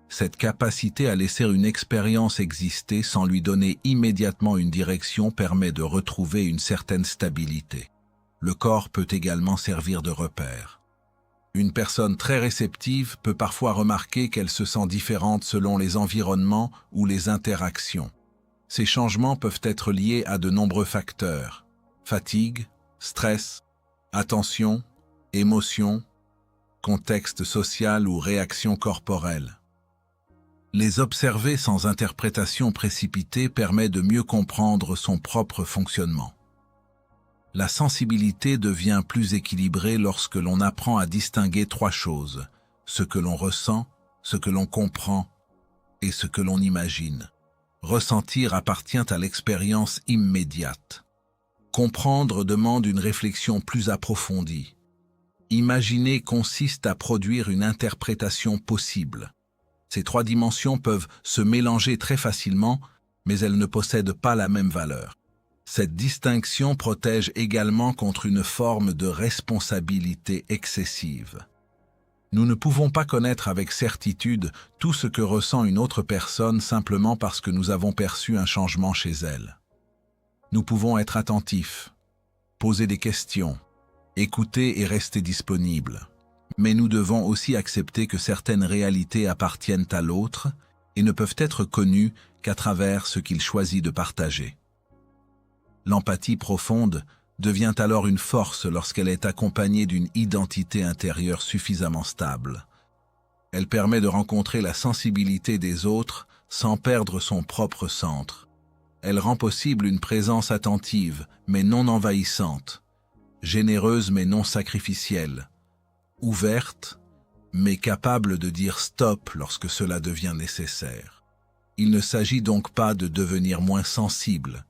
Cette capacité à laisser une expérience exister sans lui donner immédiatement une direction permet de retrouver une certaine stabilité. Le corps peut également servir de repère. Une personne très réceptive peut parfois remarquer qu'elle se sent différente selon les environnements ou les interactions. Ces changements peuvent être liés à de nombreux facteurs: fatigue, stress, attention, émotion, contexte social ou réaction corporelle. Les observer sans interprétation précipitée permet de mieux comprendre son propre fonctionnement. La sensibilité devient plus équilibrée lorsque l'on apprend à distinguer trois choses: ce que l'on ressent, ce que l'on comprend et ce que l'on imagine. Ressentir appartient à l'expérience immédiate. Comprendre demande une réflexion plus approfondie. Imaginer consiste à produire une interprétation possible. Ces trois dimensions peuvent se mélanger très facilement, mais elles ne possèdent pas la même valeur. Cette distinction protège également contre une forme de responsabilité excessive. Nous ne pouvons pas connaître avec certitude tout ce que ressent une autre personne simplement parce que nous avons perçu un changement chez elle. Nous pouvons être attentifs, poser des questions, écouter et rester disponibles. Mais nous devons aussi accepter que certaines réalités appartiennent à l'autre et ne peuvent être connues qu'à travers ce qu'il choisit de partager. L'empathie profonde devient alors une force lorsqu'elle est accompagnée d'une identité intérieure suffisamment stable. Elle permet de rencontrer la sensibilité des autres sans perdre son propre centre. Elle rend possible une présence attentive mais non envahissante, généreuse mais non sacrificielle, ouverte, mais capable de dire stop lorsque cela devient nécessaire. Il ne s'agit donc pas de devenir moins sensible.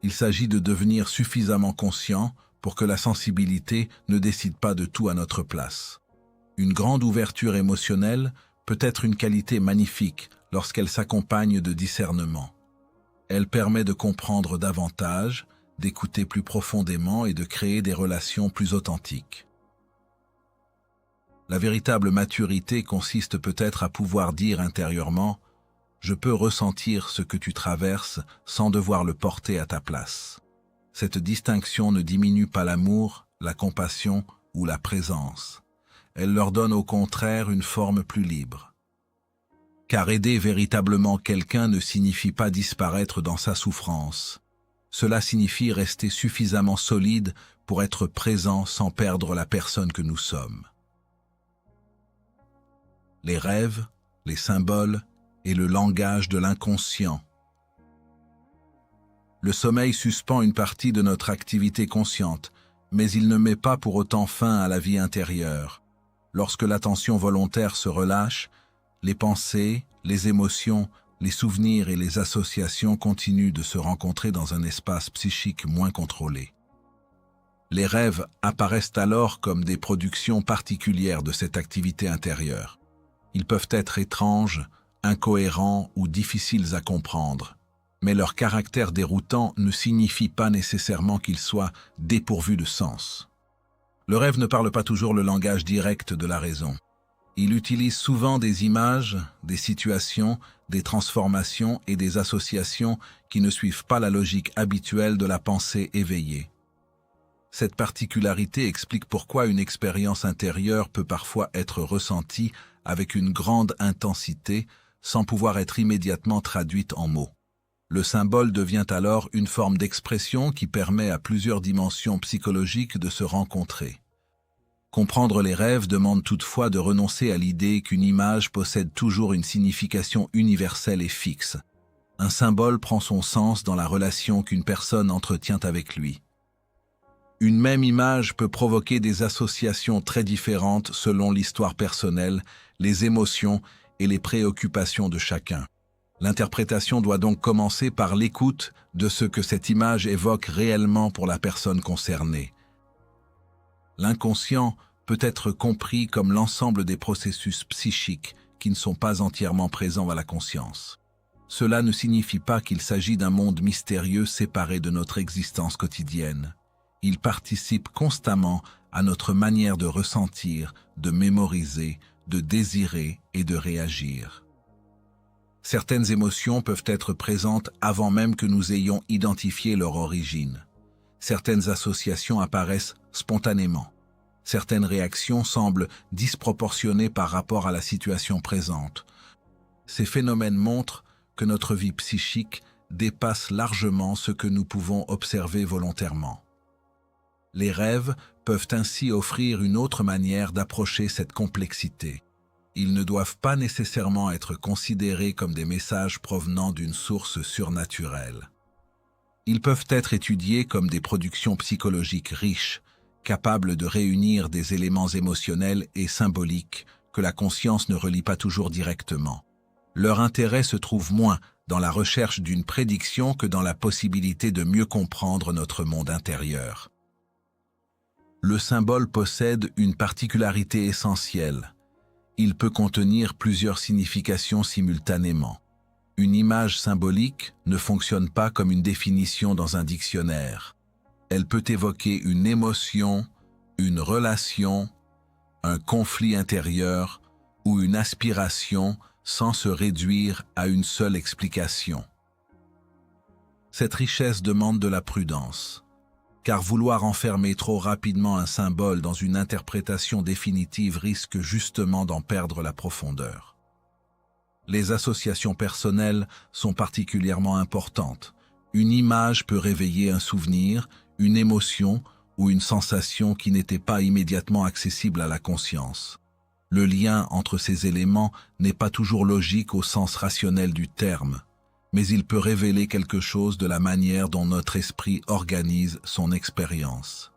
Il s'agit de devenir suffisamment conscient pour que la sensibilité ne décide pas de tout à notre place. Une grande ouverture émotionnelle peut être une qualité magnifique lorsqu'elle s'accompagne de discernement. Elle permet de comprendre davantage, d'écouter plus profondément et de créer des relations plus authentiques. La véritable maturité consiste peut-être à pouvoir dire intérieurement « Je peux ressentir ce que tu traverses sans devoir le porter à ta place ». Cette distinction ne diminue pas l'amour, la compassion ou la présence. Elle leur donne au contraire une forme plus libre. Car aider véritablement quelqu'un ne signifie pas disparaître dans sa souffrance. Cela signifie rester suffisamment solide pour être présent sans perdre la personne que nous sommes. Les rêves, les symboles et le langage de l'inconscient. Le sommeil suspend une partie de notre activité consciente, mais il ne met pas pour autant fin à la vie intérieure. Lorsque l'attention volontaire se relâche, les pensées, les émotions, les souvenirs et les associations continuent de se rencontrer dans un espace psychique moins contrôlé. Les rêves apparaissent alors comme des productions particulières de cette activité intérieure. Ils peuvent être étranges, incohérents ou difficiles à comprendre, mais leur caractère déroutant ne signifie pas nécessairement qu'ils soient dépourvus de sens. Le rêve ne parle pas toujours le langage direct de la raison. Il utilise souvent des images, des situations, des transformations et des associations qui ne suivent pas la logique habituelle de la pensée éveillée. Cette particularité explique pourquoi une expérience intérieure peut parfois être ressentie avec une grande intensité sans pouvoir être immédiatement traduite en mots. Le symbole devient alors une forme d'expression qui permet à plusieurs dimensions psychologiques de se rencontrer. Comprendre les rêves demande toutefois de renoncer à l'idée qu'une image possède toujours une signification universelle et fixe. Un symbole prend son sens dans la relation qu'une personne entretient avec lui. Une même image peut provoquer des associations très différentes selon l'histoire personnelle, les émotions et les préoccupations de chacun. L'interprétation doit donc commencer par l'écoute de ce que cette image évoque réellement pour la personne concernée. L'inconscient peut être compris comme l'ensemble des processus psychiques qui ne sont pas entièrement présents à la conscience. Cela ne signifie pas qu'il s'agit d'un monde mystérieux séparé de notre existence quotidienne. Il participe constamment à notre manière de ressentir, de mémoriser, de désirer et de réagir. Certaines émotions peuvent être présentes avant même que nous ayons identifié leur origine. Certaines associations apparaissent spontanément. Certaines réactions semblent disproportionnées par rapport à la situation présente. Ces phénomènes montrent que notre vie psychique dépasse largement ce que nous pouvons observer volontairement. Les rêves peuvent ainsi offrir une autre manière d'approcher cette complexité. Ils ne doivent pas nécessairement être considérés comme des messages provenant d'une source surnaturelle. Ils peuvent être étudiés comme des productions psychologiques riches, capables de réunir des éléments émotionnels et symboliques que la conscience ne relie pas toujours directement. Leur intérêt se trouve moins dans la recherche d'une prédiction que dans la possibilité de mieux comprendre notre monde intérieur. Le symbole possède une particularité essentielle. Il peut contenir plusieurs significations simultanément. Une image symbolique ne fonctionne pas comme une définition dans un dictionnaire. Elle peut évoquer une émotion, une relation, un conflit intérieur ou une aspiration sans se réduire à une seule explication. Cette richesse demande de la prudence, car vouloir enfermer trop rapidement un symbole dans une interprétation définitive risque justement d'en perdre la profondeur. Les associations personnelles sont particulièrement importantes. Une image peut réveiller un souvenir, une émotion ou une sensation qui n'était pas immédiatement accessible à la conscience. Le lien entre ces éléments n'est pas toujours logique au sens rationnel du terme, mais il peut révéler quelque chose de la manière dont notre esprit organise son expérience.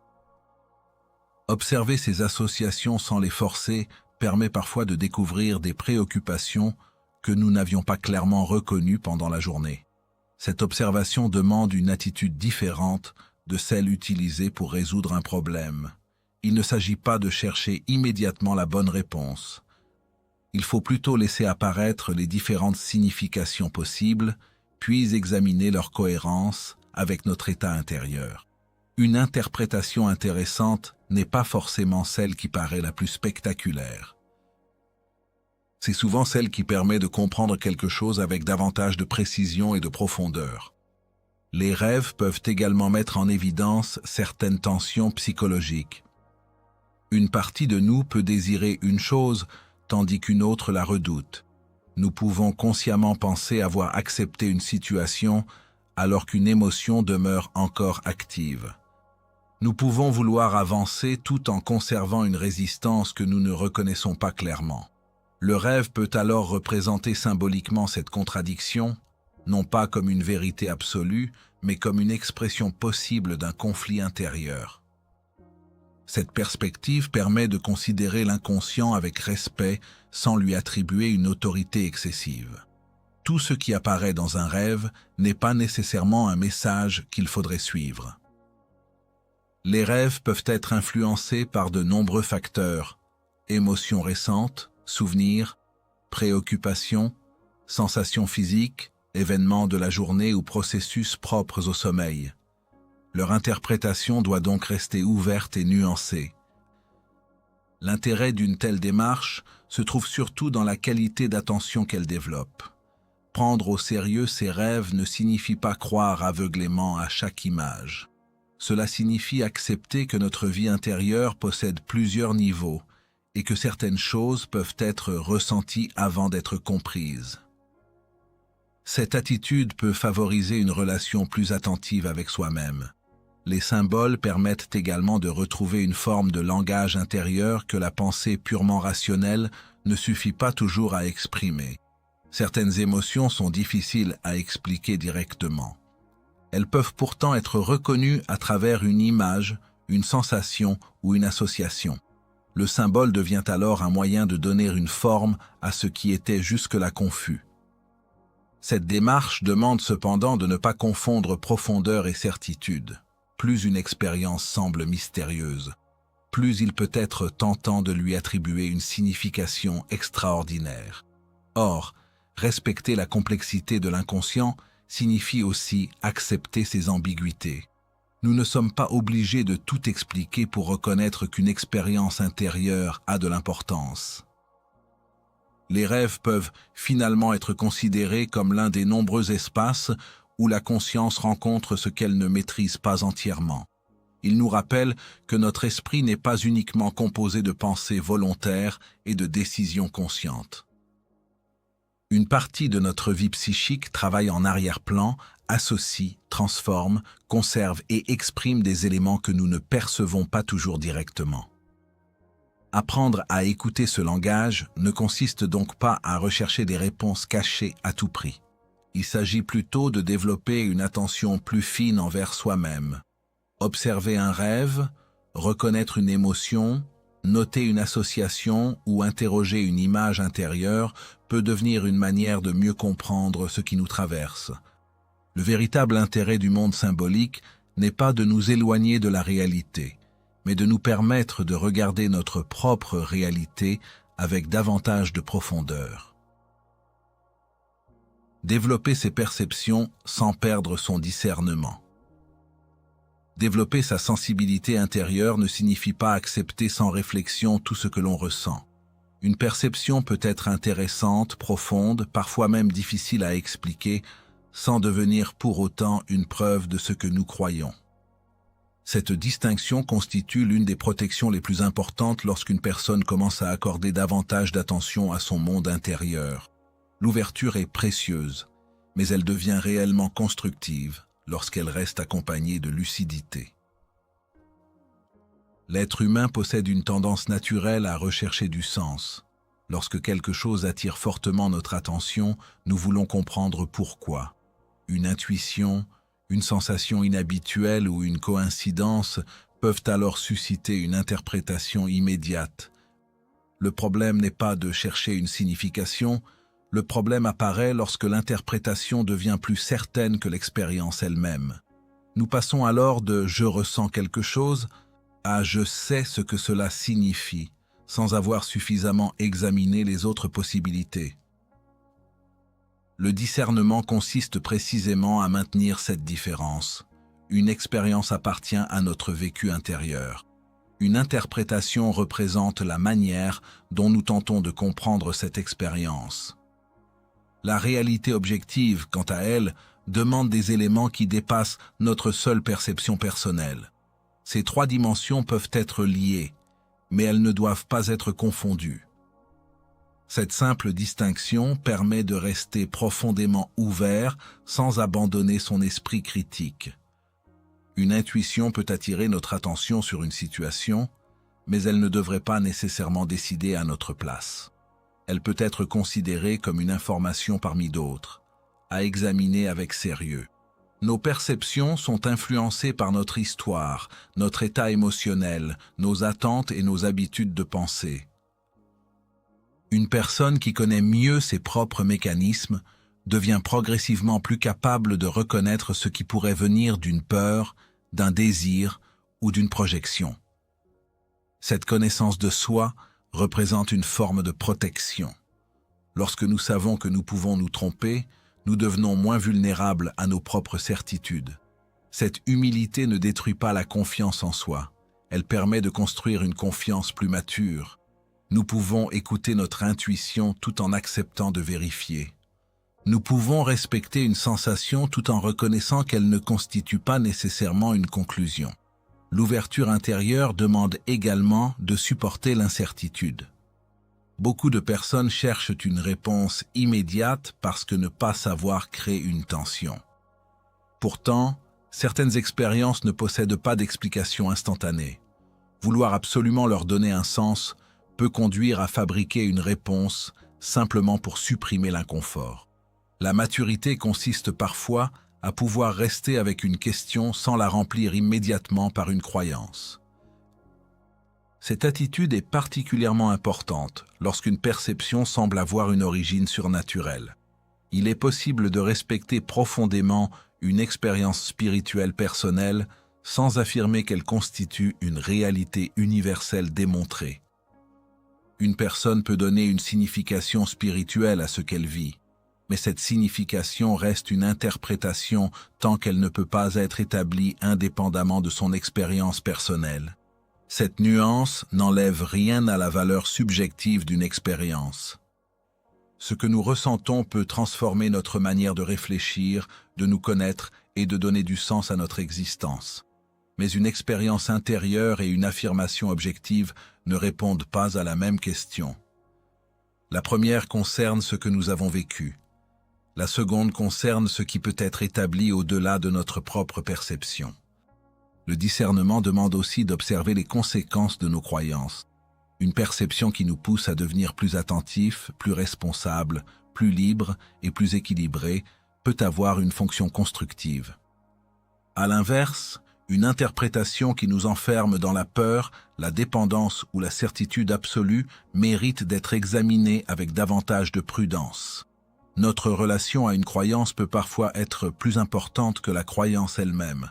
Observer ces associations sans les forcer permet parfois de découvrir des préoccupations que nous n'avions pas clairement reconnues pendant la journée. Cette observation demande une attitude différente de celle utilisée pour résoudre un problème. Il ne s'agit pas de chercher immédiatement la bonne réponse. Il faut plutôt laisser apparaître les différentes significations possibles, puis examiner leur cohérence avec notre état intérieur. Une interprétation intéressante n'est pas forcément celle qui paraît la plus spectaculaire. C'est souvent celle qui permet de comprendre quelque chose avec davantage de précision et de profondeur. Les rêves peuvent également mettre en évidence certaines tensions psychologiques. Une partie de nous peut désirer une chose, tandis qu'une autre la redoute. Nous pouvons consciemment penser avoir accepté une situation, alors qu'une émotion demeure encore active. Nous pouvons vouloir avancer tout en conservant une résistance que nous ne reconnaissons pas clairement. Le rêve peut alors représenter symboliquement cette contradiction, non pas comme une vérité absolue, mais comme une expression possible d'un conflit intérieur. Cette perspective permet de considérer l'inconscient avec respect sans lui attribuer une autorité excessive. Tout ce qui apparaît dans un rêve n'est pas nécessairement un message qu'il faudrait suivre. Les rêves peuvent être influencés par de nombreux facteurs, émotions récentes, souvenirs, préoccupations, sensations physiques, événements de la journée ou processus propres au sommeil. Leur interprétation doit donc rester ouverte et nuancée. L'intérêt d'une telle démarche se trouve surtout dans la qualité d'attention qu'elle développe. Prendre au sérieux ses rêves ne signifie pas croire aveuglément à chaque image. Cela signifie accepter que notre vie intérieure possède plusieurs niveaux et que certaines choses peuvent être ressenties avant d'être comprises. Cette attitude peut favoriser une relation plus attentive avec soi-même. Les symboles permettent également de retrouver une forme de langage intérieur que la pensée purement rationnelle ne suffit pas toujours à exprimer. Certaines émotions sont difficiles à expliquer directement. Elles peuvent pourtant être reconnues à travers une image, une sensation ou une association. Le symbole devient alors un moyen de donner une forme à ce qui était jusque-là confus. Cette démarche demande cependant de ne pas confondre profondeur et certitude. Plus une expérience semble mystérieuse, plus il peut être tentant de lui attribuer une signification extraordinaire. Or, respecter la complexité de l'inconscient signifie aussi accepter ses ambiguïtés. Nous ne sommes pas obligés de tout expliquer pour reconnaître qu'une expérience intérieure a de l'importance. Les rêves peuvent finalement être considérés comme l'un des nombreux espaces où la conscience rencontre ce qu'elle ne maîtrise pas entièrement. Ils nous rappellent que notre esprit n'est pas uniquement composé de pensées volontaires et de décisions conscientes. Une partie de notre vie psychique travaille en arrière-plan, associe, transforme, conserve et exprime des éléments que nous ne percevons pas toujours directement. Apprendre à écouter ce langage ne consiste donc pas à rechercher des réponses cachées à tout prix. Il s'agit plutôt de développer une attention plus fine envers soi-même. Observer un rêve, reconnaître une émotion, noter une association ou interroger une image intérieure peut devenir une manière de mieux comprendre ce qui nous traverse. Le véritable intérêt du monde symbolique n'est pas de nous éloigner de la réalité, mais de nous permettre de regarder notre propre réalité avec davantage de profondeur. Développer ses perceptions sans perdre son discernement. Développer sa sensibilité intérieure ne signifie pas accepter sans réflexion tout ce que l'on ressent. Une perception peut être intéressante, profonde, parfois même difficile à expliquer, sans devenir pour autant une preuve de ce que nous croyons. Cette distinction constitue l'une des protections les plus importantes lorsqu'une personne commence à accorder davantage d'attention à son monde intérieur. L'ouverture est précieuse, mais elle devient réellement constructive lorsqu'elle reste accompagnée de lucidité. L'être humain possède une tendance naturelle à rechercher du sens. Lorsque quelque chose attire fortement notre attention, nous voulons comprendre pourquoi. Une intuition, une sensation inhabituelle ou une coïncidence peuvent alors susciter une interprétation immédiate. Le problème n'est pas de chercher une signification, le problème apparaît lorsque l'interprétation devient plus certaine que l'expérience elle-même. Nous passons alors de « je ressens quelque chose » à « je sais ce que cela signifie », sans avoir suffisamment examiné les autres possibilités. Le discernement consiste précisément à maintenir cette différence. une expérience appartient à notre vécu intérieur. Une interprétation représente la manière dont nous tentons de comprendre cette expérience. La réalité objective, quant à elle, demande des éléments qui dépassent notre seule perception personnelle. Ces trois dimensions peuvent être liées, mais elles ne doivent pas être confondues. Cette simple distinction permet de rester profondément ouvert sans abandonner son esprit critique. Une intuition peut attirer notre attention sur une situation, mais elle ne devrait pas nécessairement décider à notre place. Elle peut être considérée comme une information parmi d'autres, à examiner avec sérieux. Nos perceptions sont influencées par notre histoire, notre état émotionnel, nos attentes et nos habitudes de pensée. Une personne qui connaît mieux ses propres mécanismes devient progressivement plus capable de reconnaître ce qui pourrait venir d'une peur, d'un désir ou d'une projection. Cette connaissance de soi représente une forme de protection. Lorsque nous savons que nous pouvons nous tromper, nous devenons moins vulnérables à nos propres certitudes. Cette humilité ne détruit pas la confiance en soi. Elle permet de construire une confiance plus mature. Nous pouvons écouter notre intuition tout en acceptant de vérifier. Nous pouvons respecter une sensation tout en reconnaissant qu'elle ne constitue pas nécessairement une conclusion. L'ouverture intérieure demande également de supporter l'incertitude. Beaucoup de personnes cherchent une réponse immédiate parce que ne pas savoir crée une tension. Pourtant, certaines expériences ne possèdent pas d'explication instantanée. Vouloir absolument leur donner un sens peut conduire à fabriquer une réponse simplement pour supprimer l'inconfort. La maturité consiste parfois à pouvoir rester avec une question sans la remplir immédiatement par une croyance. Cette attitude est particulièrement importante lorsqu'une perception semble avoir une origine surnaturelle. Il est possible de respecter profondément une expérience spirituelle personnelle sans affirmer qu'elle constitue une réalité universelle démontrée. Une personne peut donner une signification spirituelle à ce qu'elle vit, mais cette signification reste une interprétation tant qu'elle ne peut pas être établie indépendamment de son expérience personnelle. Cette nuance n'enlève rien à la valeur subjective d'une expérience. Ce que nous ressentons peut transformer notre manière de réfléchir, de nous connaître et de donner du sens à notre existence. Mais une expérience intérieure et une affirmation objective ne répondent pas à la même question. La première concerne ce que nous avons vécu. La seconde concerne ce qui peut être établi au-delà de notre propre perception. Le discernement demande aussi d'observer les conséquences de nos croyances. Une perception qui nous pousse à devenir plus attentifs, plus responsables, plus libres et plus équilibrés peut avoir une fonction constructive. À l'inverse, une interprétation qui nous enferme dans la peur, la dépendance ou la certitude absolue mérite d'être examinée avec davantage de prudence. Notre relation à une croyance peut parfois être plus importante que la croyance elle-même.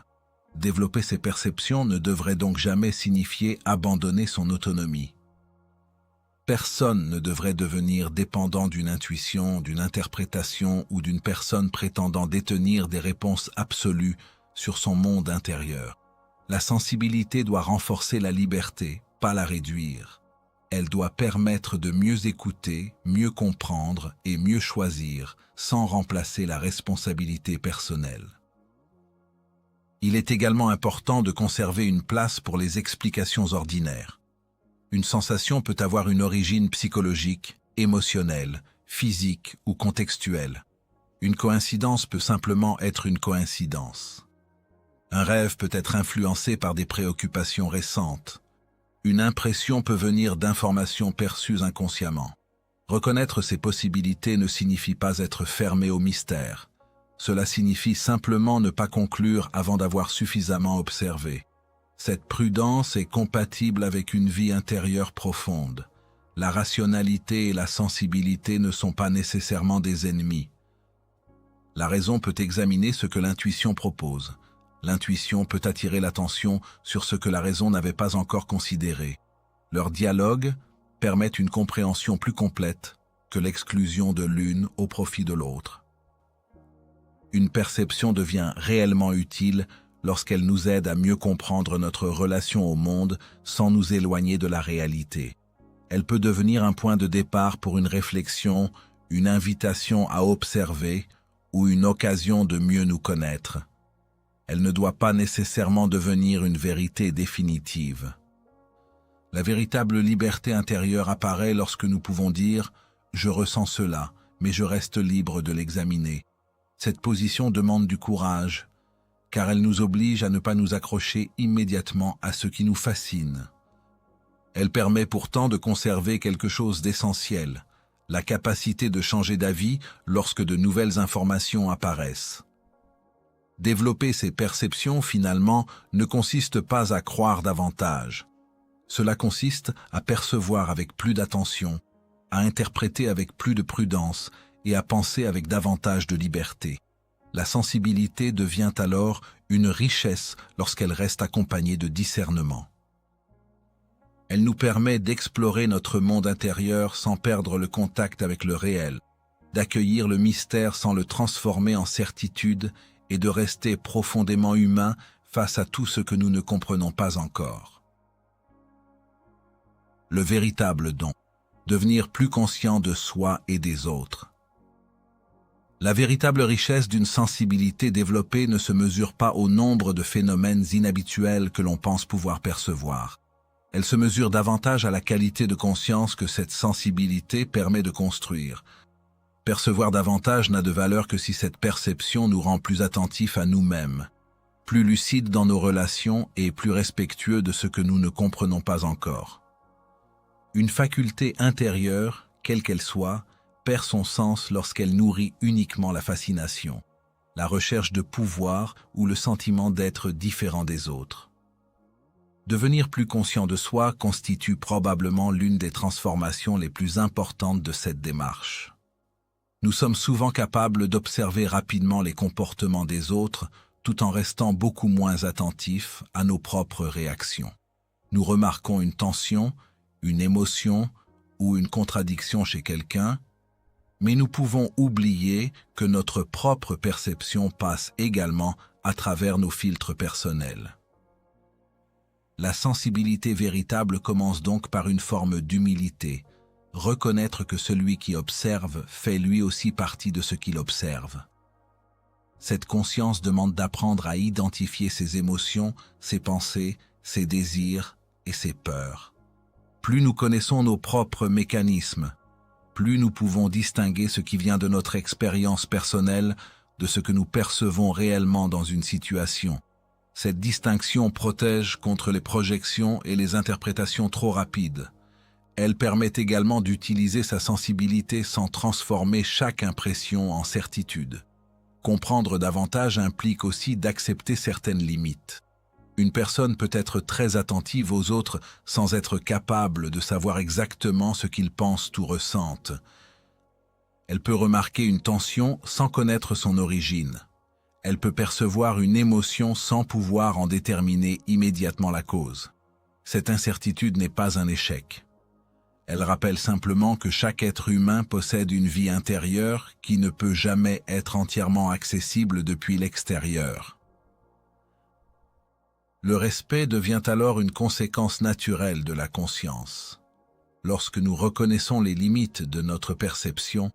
Développer ses perceptions ne devrait donc jamais signifier abandonner son autonomie. Personne ne devrait devenir dépendant d'une intuition, d'une interprétation ou d'une personne prétendant détenir des réponses absolues sur son monde intérieur. La sensibilité doit renforcer la liberté, pas la réduire. Elle doit permettre de mieux écouter, mieux comprendre et mieux choisir, sans remplacer la responsabilité personnelle. Il est également important de conserver une place pour les explications ordinaires. Une sensation peut avoir une origine psychologique, émotionnelle, physique ou contextuelle. Une coïncidence peut simplement être une coïncidence. Un rêve peut être influencé par des préoccupations récentes. Une impression peut venir d'informations perçues inconsciemment. Reconnaître ces possibilités ne signifie pas être fermé au mystère. Cela signifie simplement ne pas conclure avant d'avoir suffisamment observé. Cette prudence est compatible avec une vie intérieure profonde. La rationalité et la sensibilité ne sont pas nécessairement des ennemis. La raison peut examiner ce que l'intuition propose. L'intuition peut attirer l'attention sur ce que la raison n'avait pas encore considéré. Leur dialogue permet une compréhension plus complète que l'exclusion de l'une au profit de l'autre. Une perception devient réellement utile lorsqu'elle nous aide à mieux comprendre notre relation au monde sans nous éloigner de la réalité. Elle peut devenir un point de départ pour une réflexion, une invitation à observer ou une occasion de mieux nous connaître. Elle ne doit pas nécessairement devenir une vérité définitive. La véritable liberté intérieure apparaît lorsque nous pouvons dire « je ressens cela, mais je reste libre de l'examiner ». Cette position demande du courage, car elle nous oblige à ne pas nous accrocher immédiatement à ce qui nous fascine. Elle permet pourtant de conserver quelque chose d'essentiel, la capacité de changer d'avis lorsque de nouvelles informations apparaissent. Développer ces perceptions, finalement, ne consiste pas à croire davantage. Cela consiste à percevoir avec plus d'attention, à interpréter avec plus de prudence et à penser avec davantage de liberté. La sensibilité devient alors une richesse lorsqu'elle reste accompagnée de discernement. Elle nous permet d'explorer notre monde intérieur sans perdre le contact avec le réel, d'accueillir le mystère sans le transformer en certitude et de rester profondément humain face à tout ce que nous ne comprenons pas encore. Le véritable don, devenir plus conscient de soi et des autres. La véritable richesse d'une sensibilité développée ne se mesure pas au nombre de phénomènes inhabituels que l'on pense pouvoir percevoir. Elle se mesure davantage à la qualité de conscience que cette sensibilité permet de construire. Percevoir davantage n'a de valeur que si cette perception nous rend plus attentifs à nous-mêmes, plus lucides dans nos relations et plus respectueux de ce que nous ne comprenons pas encore. Une faculté intérieure, quelle qu'elle soit, perd son sens lorsqu'elle nourrit uniquement la fascination, la recherche de pouvoir ou le sentiment d'être différent des autres. Devenir plus conscient de soi constitue probablement l'une des transformations les plus importantes de cette démarche. Nous sommes souvent capables d'observer rapidement les comportements des autres tout en restant beaucoup moins attentifs à nos propres réactions. Nous remarquons une tension, une émotion ou une contradiction chez quelqu'un, mais nous pouvons oublier que notre propre perception passe également à travers nos filtres personnels. La sensibilité véritable commence donc par une forme d'humilité, reconnaître que celui qui observe fait lui aussi partie de ce qu'il observe. Cette conscience demande d'apprendre à identifier ses émotions, ses pensées, ses désirs et ses peurs. Plus nous connaissons nos propres mécanismes, plus nous pouvons distinguer ce qui vient de notre expérience personnelle de ce que nous percevons réellement dans une situation. Cette distinction protège contre les projections et les interprétations trop rapides. Elle permet également d'utiliser sa sensibilité sans transformer chaque impression en certitude. Comprendre davantage implique aussi d'accepter certaines limites. Une personne peut être très attentive aux autres sans être capable de savoir exactement ce qu'ils pensent ou ressentent. Elle peut remarquer une tension sans connaître son origine. Elle peut percevoir une émotion sans pouvoir en déterminer immédiatement la cause. Cette incertitude n'est pas un échec. Elle rappelle simplement que chaque être humain possède une vie intérieure qui ne peut jamais être entièrement accessible depuis l'extérieur. Le respect devient alors une conséquence naturelle de la conscience. Lorsque nous reconnaissons les limites de notre perception,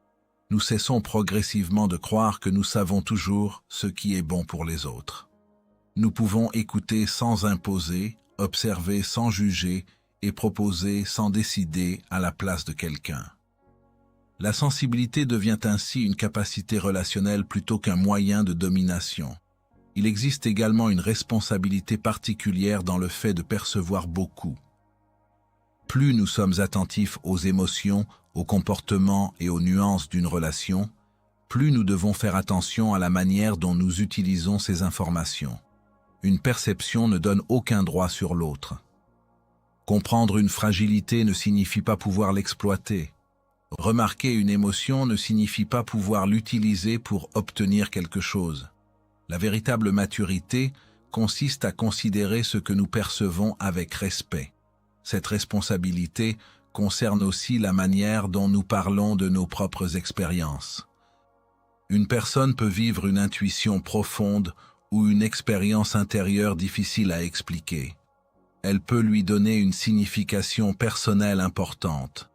nous cessons progressivement de croire que nous savons toujours ce qui est bon pour les autres. Nous pouvons écouter sans imposer, observer sans juger et proposer sans décider à la place de quelqu'un. La sensibilité devient ainsi une capacité relationnelle plutôt qu'un moyen de domination. Il existe également une responsabilité particulière dans le fait de percevoir beaucoup. Plus nous sommes attentifs aux émotions, aux comportements et aux nuances d'une relation, plus nous devons faire attention à la manière dont nous utilisons ces informations. Une perception ne donne aucun droit sur l'autre. Comprendre une fragilité ne signifie pas pouvoir l'exploiter. Remarquer une émotion ne signifie pas pouvoir l'utiliser pour obtenir quelque chose. La véritable maturité consiste à considérer ce que nous percevons avec respect. Cette responsabilité concerne aussi la manière dont nous parlons de nos propres expériences. Une personne peut vivre une intuition profonde ou une expérience intérieure difficile à expliquer. Elle peut lui donner une signification personnelle importante,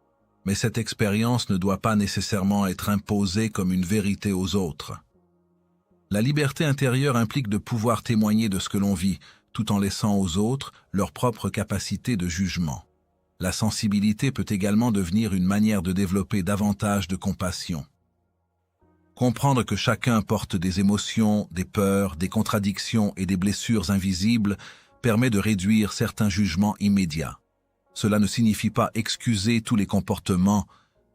mais cette expérience ne doit pas nécessairement être imposée comme une vérité aux autres. La liberté intérieure implique de pouvoir témoigner de ce que l'on vit, tout en laissant aux autres leur propre capacité de jugement. La sensibilité peut également devenir une manière de développer davantage de compassion. Comprendre que chacun porte des émotions, des peurs, des contradictions et des blessures invisibles permet de réduire certains jugements immédiats. Cela ne signifie pas excuser tous les comportements,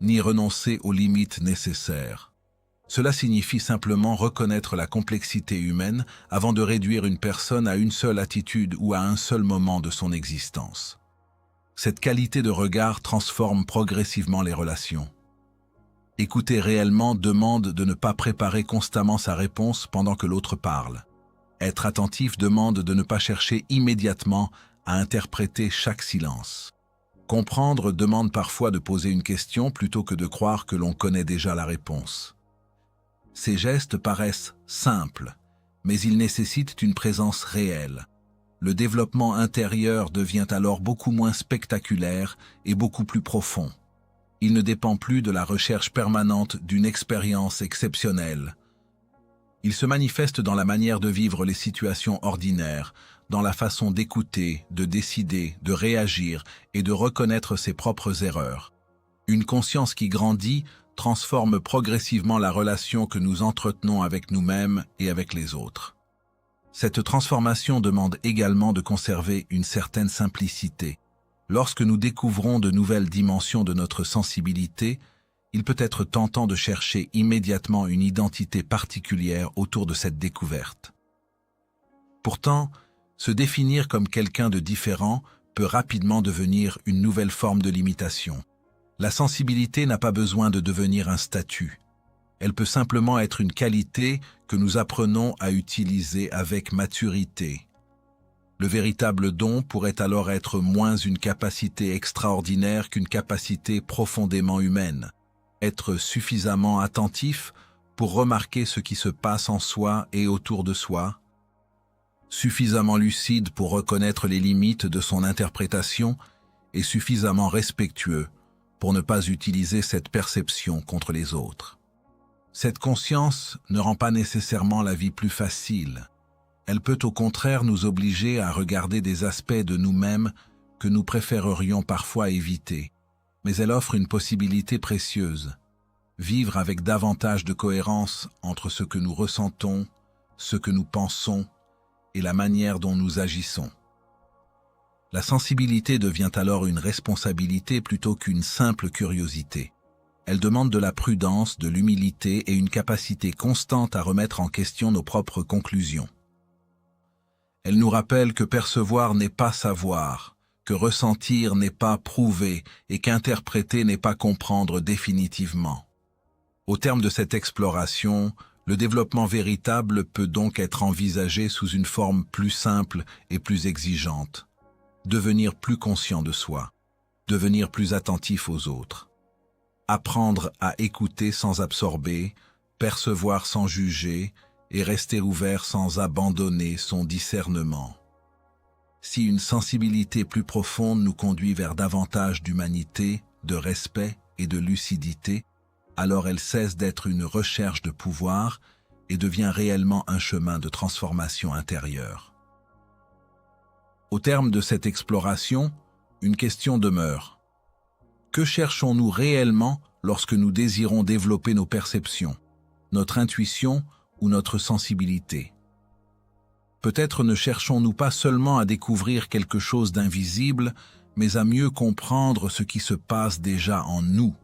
ni renoncer aux limites nécessaires. Cela signifie simplement reconnaître la complexité humaine avant de réduire une personne à une seule attitude ou à un seul moment de son existence. Cette qualité de regard transforme progressivement les relations. Écouter réellement demande de ne pas préparer constamment sa réponse pendant que l'autre parle. Être attentif demande de ne pas chercher immédiatement à interpréter chaque silence. Comprendre demande parfois de poser une question plutôt que de croire que l'on connaît déjà la réponse. Ces gestes paraissent simples, mais ils nécessitent une présence réelle. Le développement intérieur devient alors beaucoup moins spectaculaire et beaucoup plus profond. Il ne dépend plus de la recherche permanente d'une expérience exceptionnelle. Il se manifeste dans la manière de vivre les situations ordinaires, dans la façon d'écouter, de décider, de réagir et de reconnaître ses propres erreurs. Une conscience qui grandit transforme progressivement la relation que nous entretenons avec nous-mêmes et avec les autres. Cette transformation demande également de conserver une certaine simplicité. Lorsque nous découvrons de nouvelles dimensions de notre sensibilité, il peut être tentant de chercher immédiatement une identité particulière autour de cette découverte. Pourtant, se définir comme quelqu'un de différent peut rapidement devenir une nouvelle forme de limitation. La sensibilité n'a pas besoin de devenir un statut. Elle peut simplement être une qualité que nous apprenons à utiliser avec maturité. Le véritable don pourrait alors être moins une capacité extraordinaire qu'une capacité profondément humaine. Être suffisamment attentif pour remarquer ce qui se passe en soi et autour de soi, suffisamment lucide pour reconnaître les limites de son interprétation et suffisamment respectueux pour ne pas utiliser cette perception contre les autres. Cette conscience ne rend pas nécessairement la vie plus facile. Elle peut au contraire nous obliger à regarder des aspects de nous-mêmes que nous préférerions parfois éviter. Mais elle offre une possibilité précieuse. Vivre avec davantage de cohérence entre ce que nous ressentons, ce que nous pensons et la manière dont nous agissons. La sensibilité devient alors une responsabilité plutôt qu'une simple curiosité. Elle demande de la prudence, de l'humilité et une capacité constante à remettre en question nos propres conclusions. Elle nous rappelle que percevoir n'est pas savoir, que ressentir n'est pas prouver et qu'interpréter n'est pas comprendre définitivement. Au terme de cette exploration, le développement véritable peut donc être envisagé sous une forme plus simple et plus exigeante. Devenir plus conscient de soi, devenir plus attentif aux autres. Apprendre à écouter sans absorber, percevoir sans juger et rester ouvert sans abandonner son discernement. Si une sensibilité plus profonde nous conduit vers davantage d'humanité, de respect et de lucidité, alors elle cesse d'être une recherche de pouvoir et devient réellement un chemin de transformation intérieure. Au terme de cette exploration, une question demeure. Que cherchons-nous réellement lorsque nous désirons développer nos perceptions, notre intuition ou notre sensibilité? Peut-être ne cherchons-nous pas seulement à découvrir quelque chose d'invisible, mais à mieux comprendre ce qui se passe déjà en nous.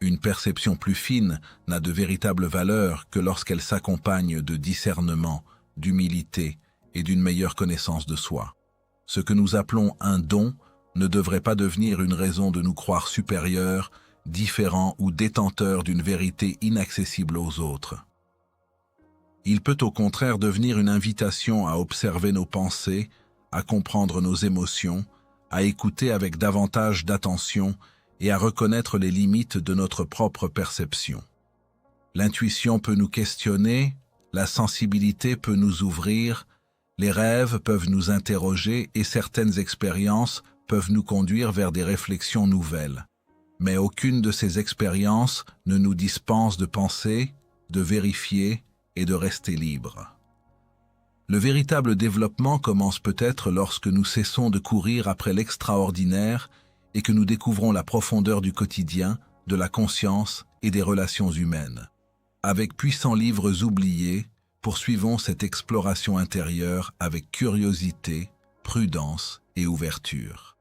Une perception plus fine n'a de véritable valeur que lorsqu'elle s'accompagne de discernement, d'humilité et d'une meilleure connaissance de soi. Ce que nous appelons un don ne devrait pas devenir une raison de nous croire supérieurs, différents ou détenteurs d'une vérité inaccessible aux autres. Il peut au contraire devenir une invitation à observer nos pensées, à comprendre nos émotions, à écouter avec davantage d'attention et à reconnaître les limites de notre propre perception. L'intuition peut nous questionner, La sensibilité peut nous ouvrir, les rêves peuvent nous interroger et certaines expériences peuvent nous conduire vers des réflexions nouvelles. Mais aucune de ces expériences ne nous dispense de penser, de vérifier et de rester libre. Le véritable développement commence peut-être lorsque nous cessons de courir après l'extraordinaire et que nous découvrons la profondeur du quotidien, de la conscience et des relations humaines. Avec puissants livres oubliés, poursuivons cette exploration intérieure avec curiosité, prudence et ouverture.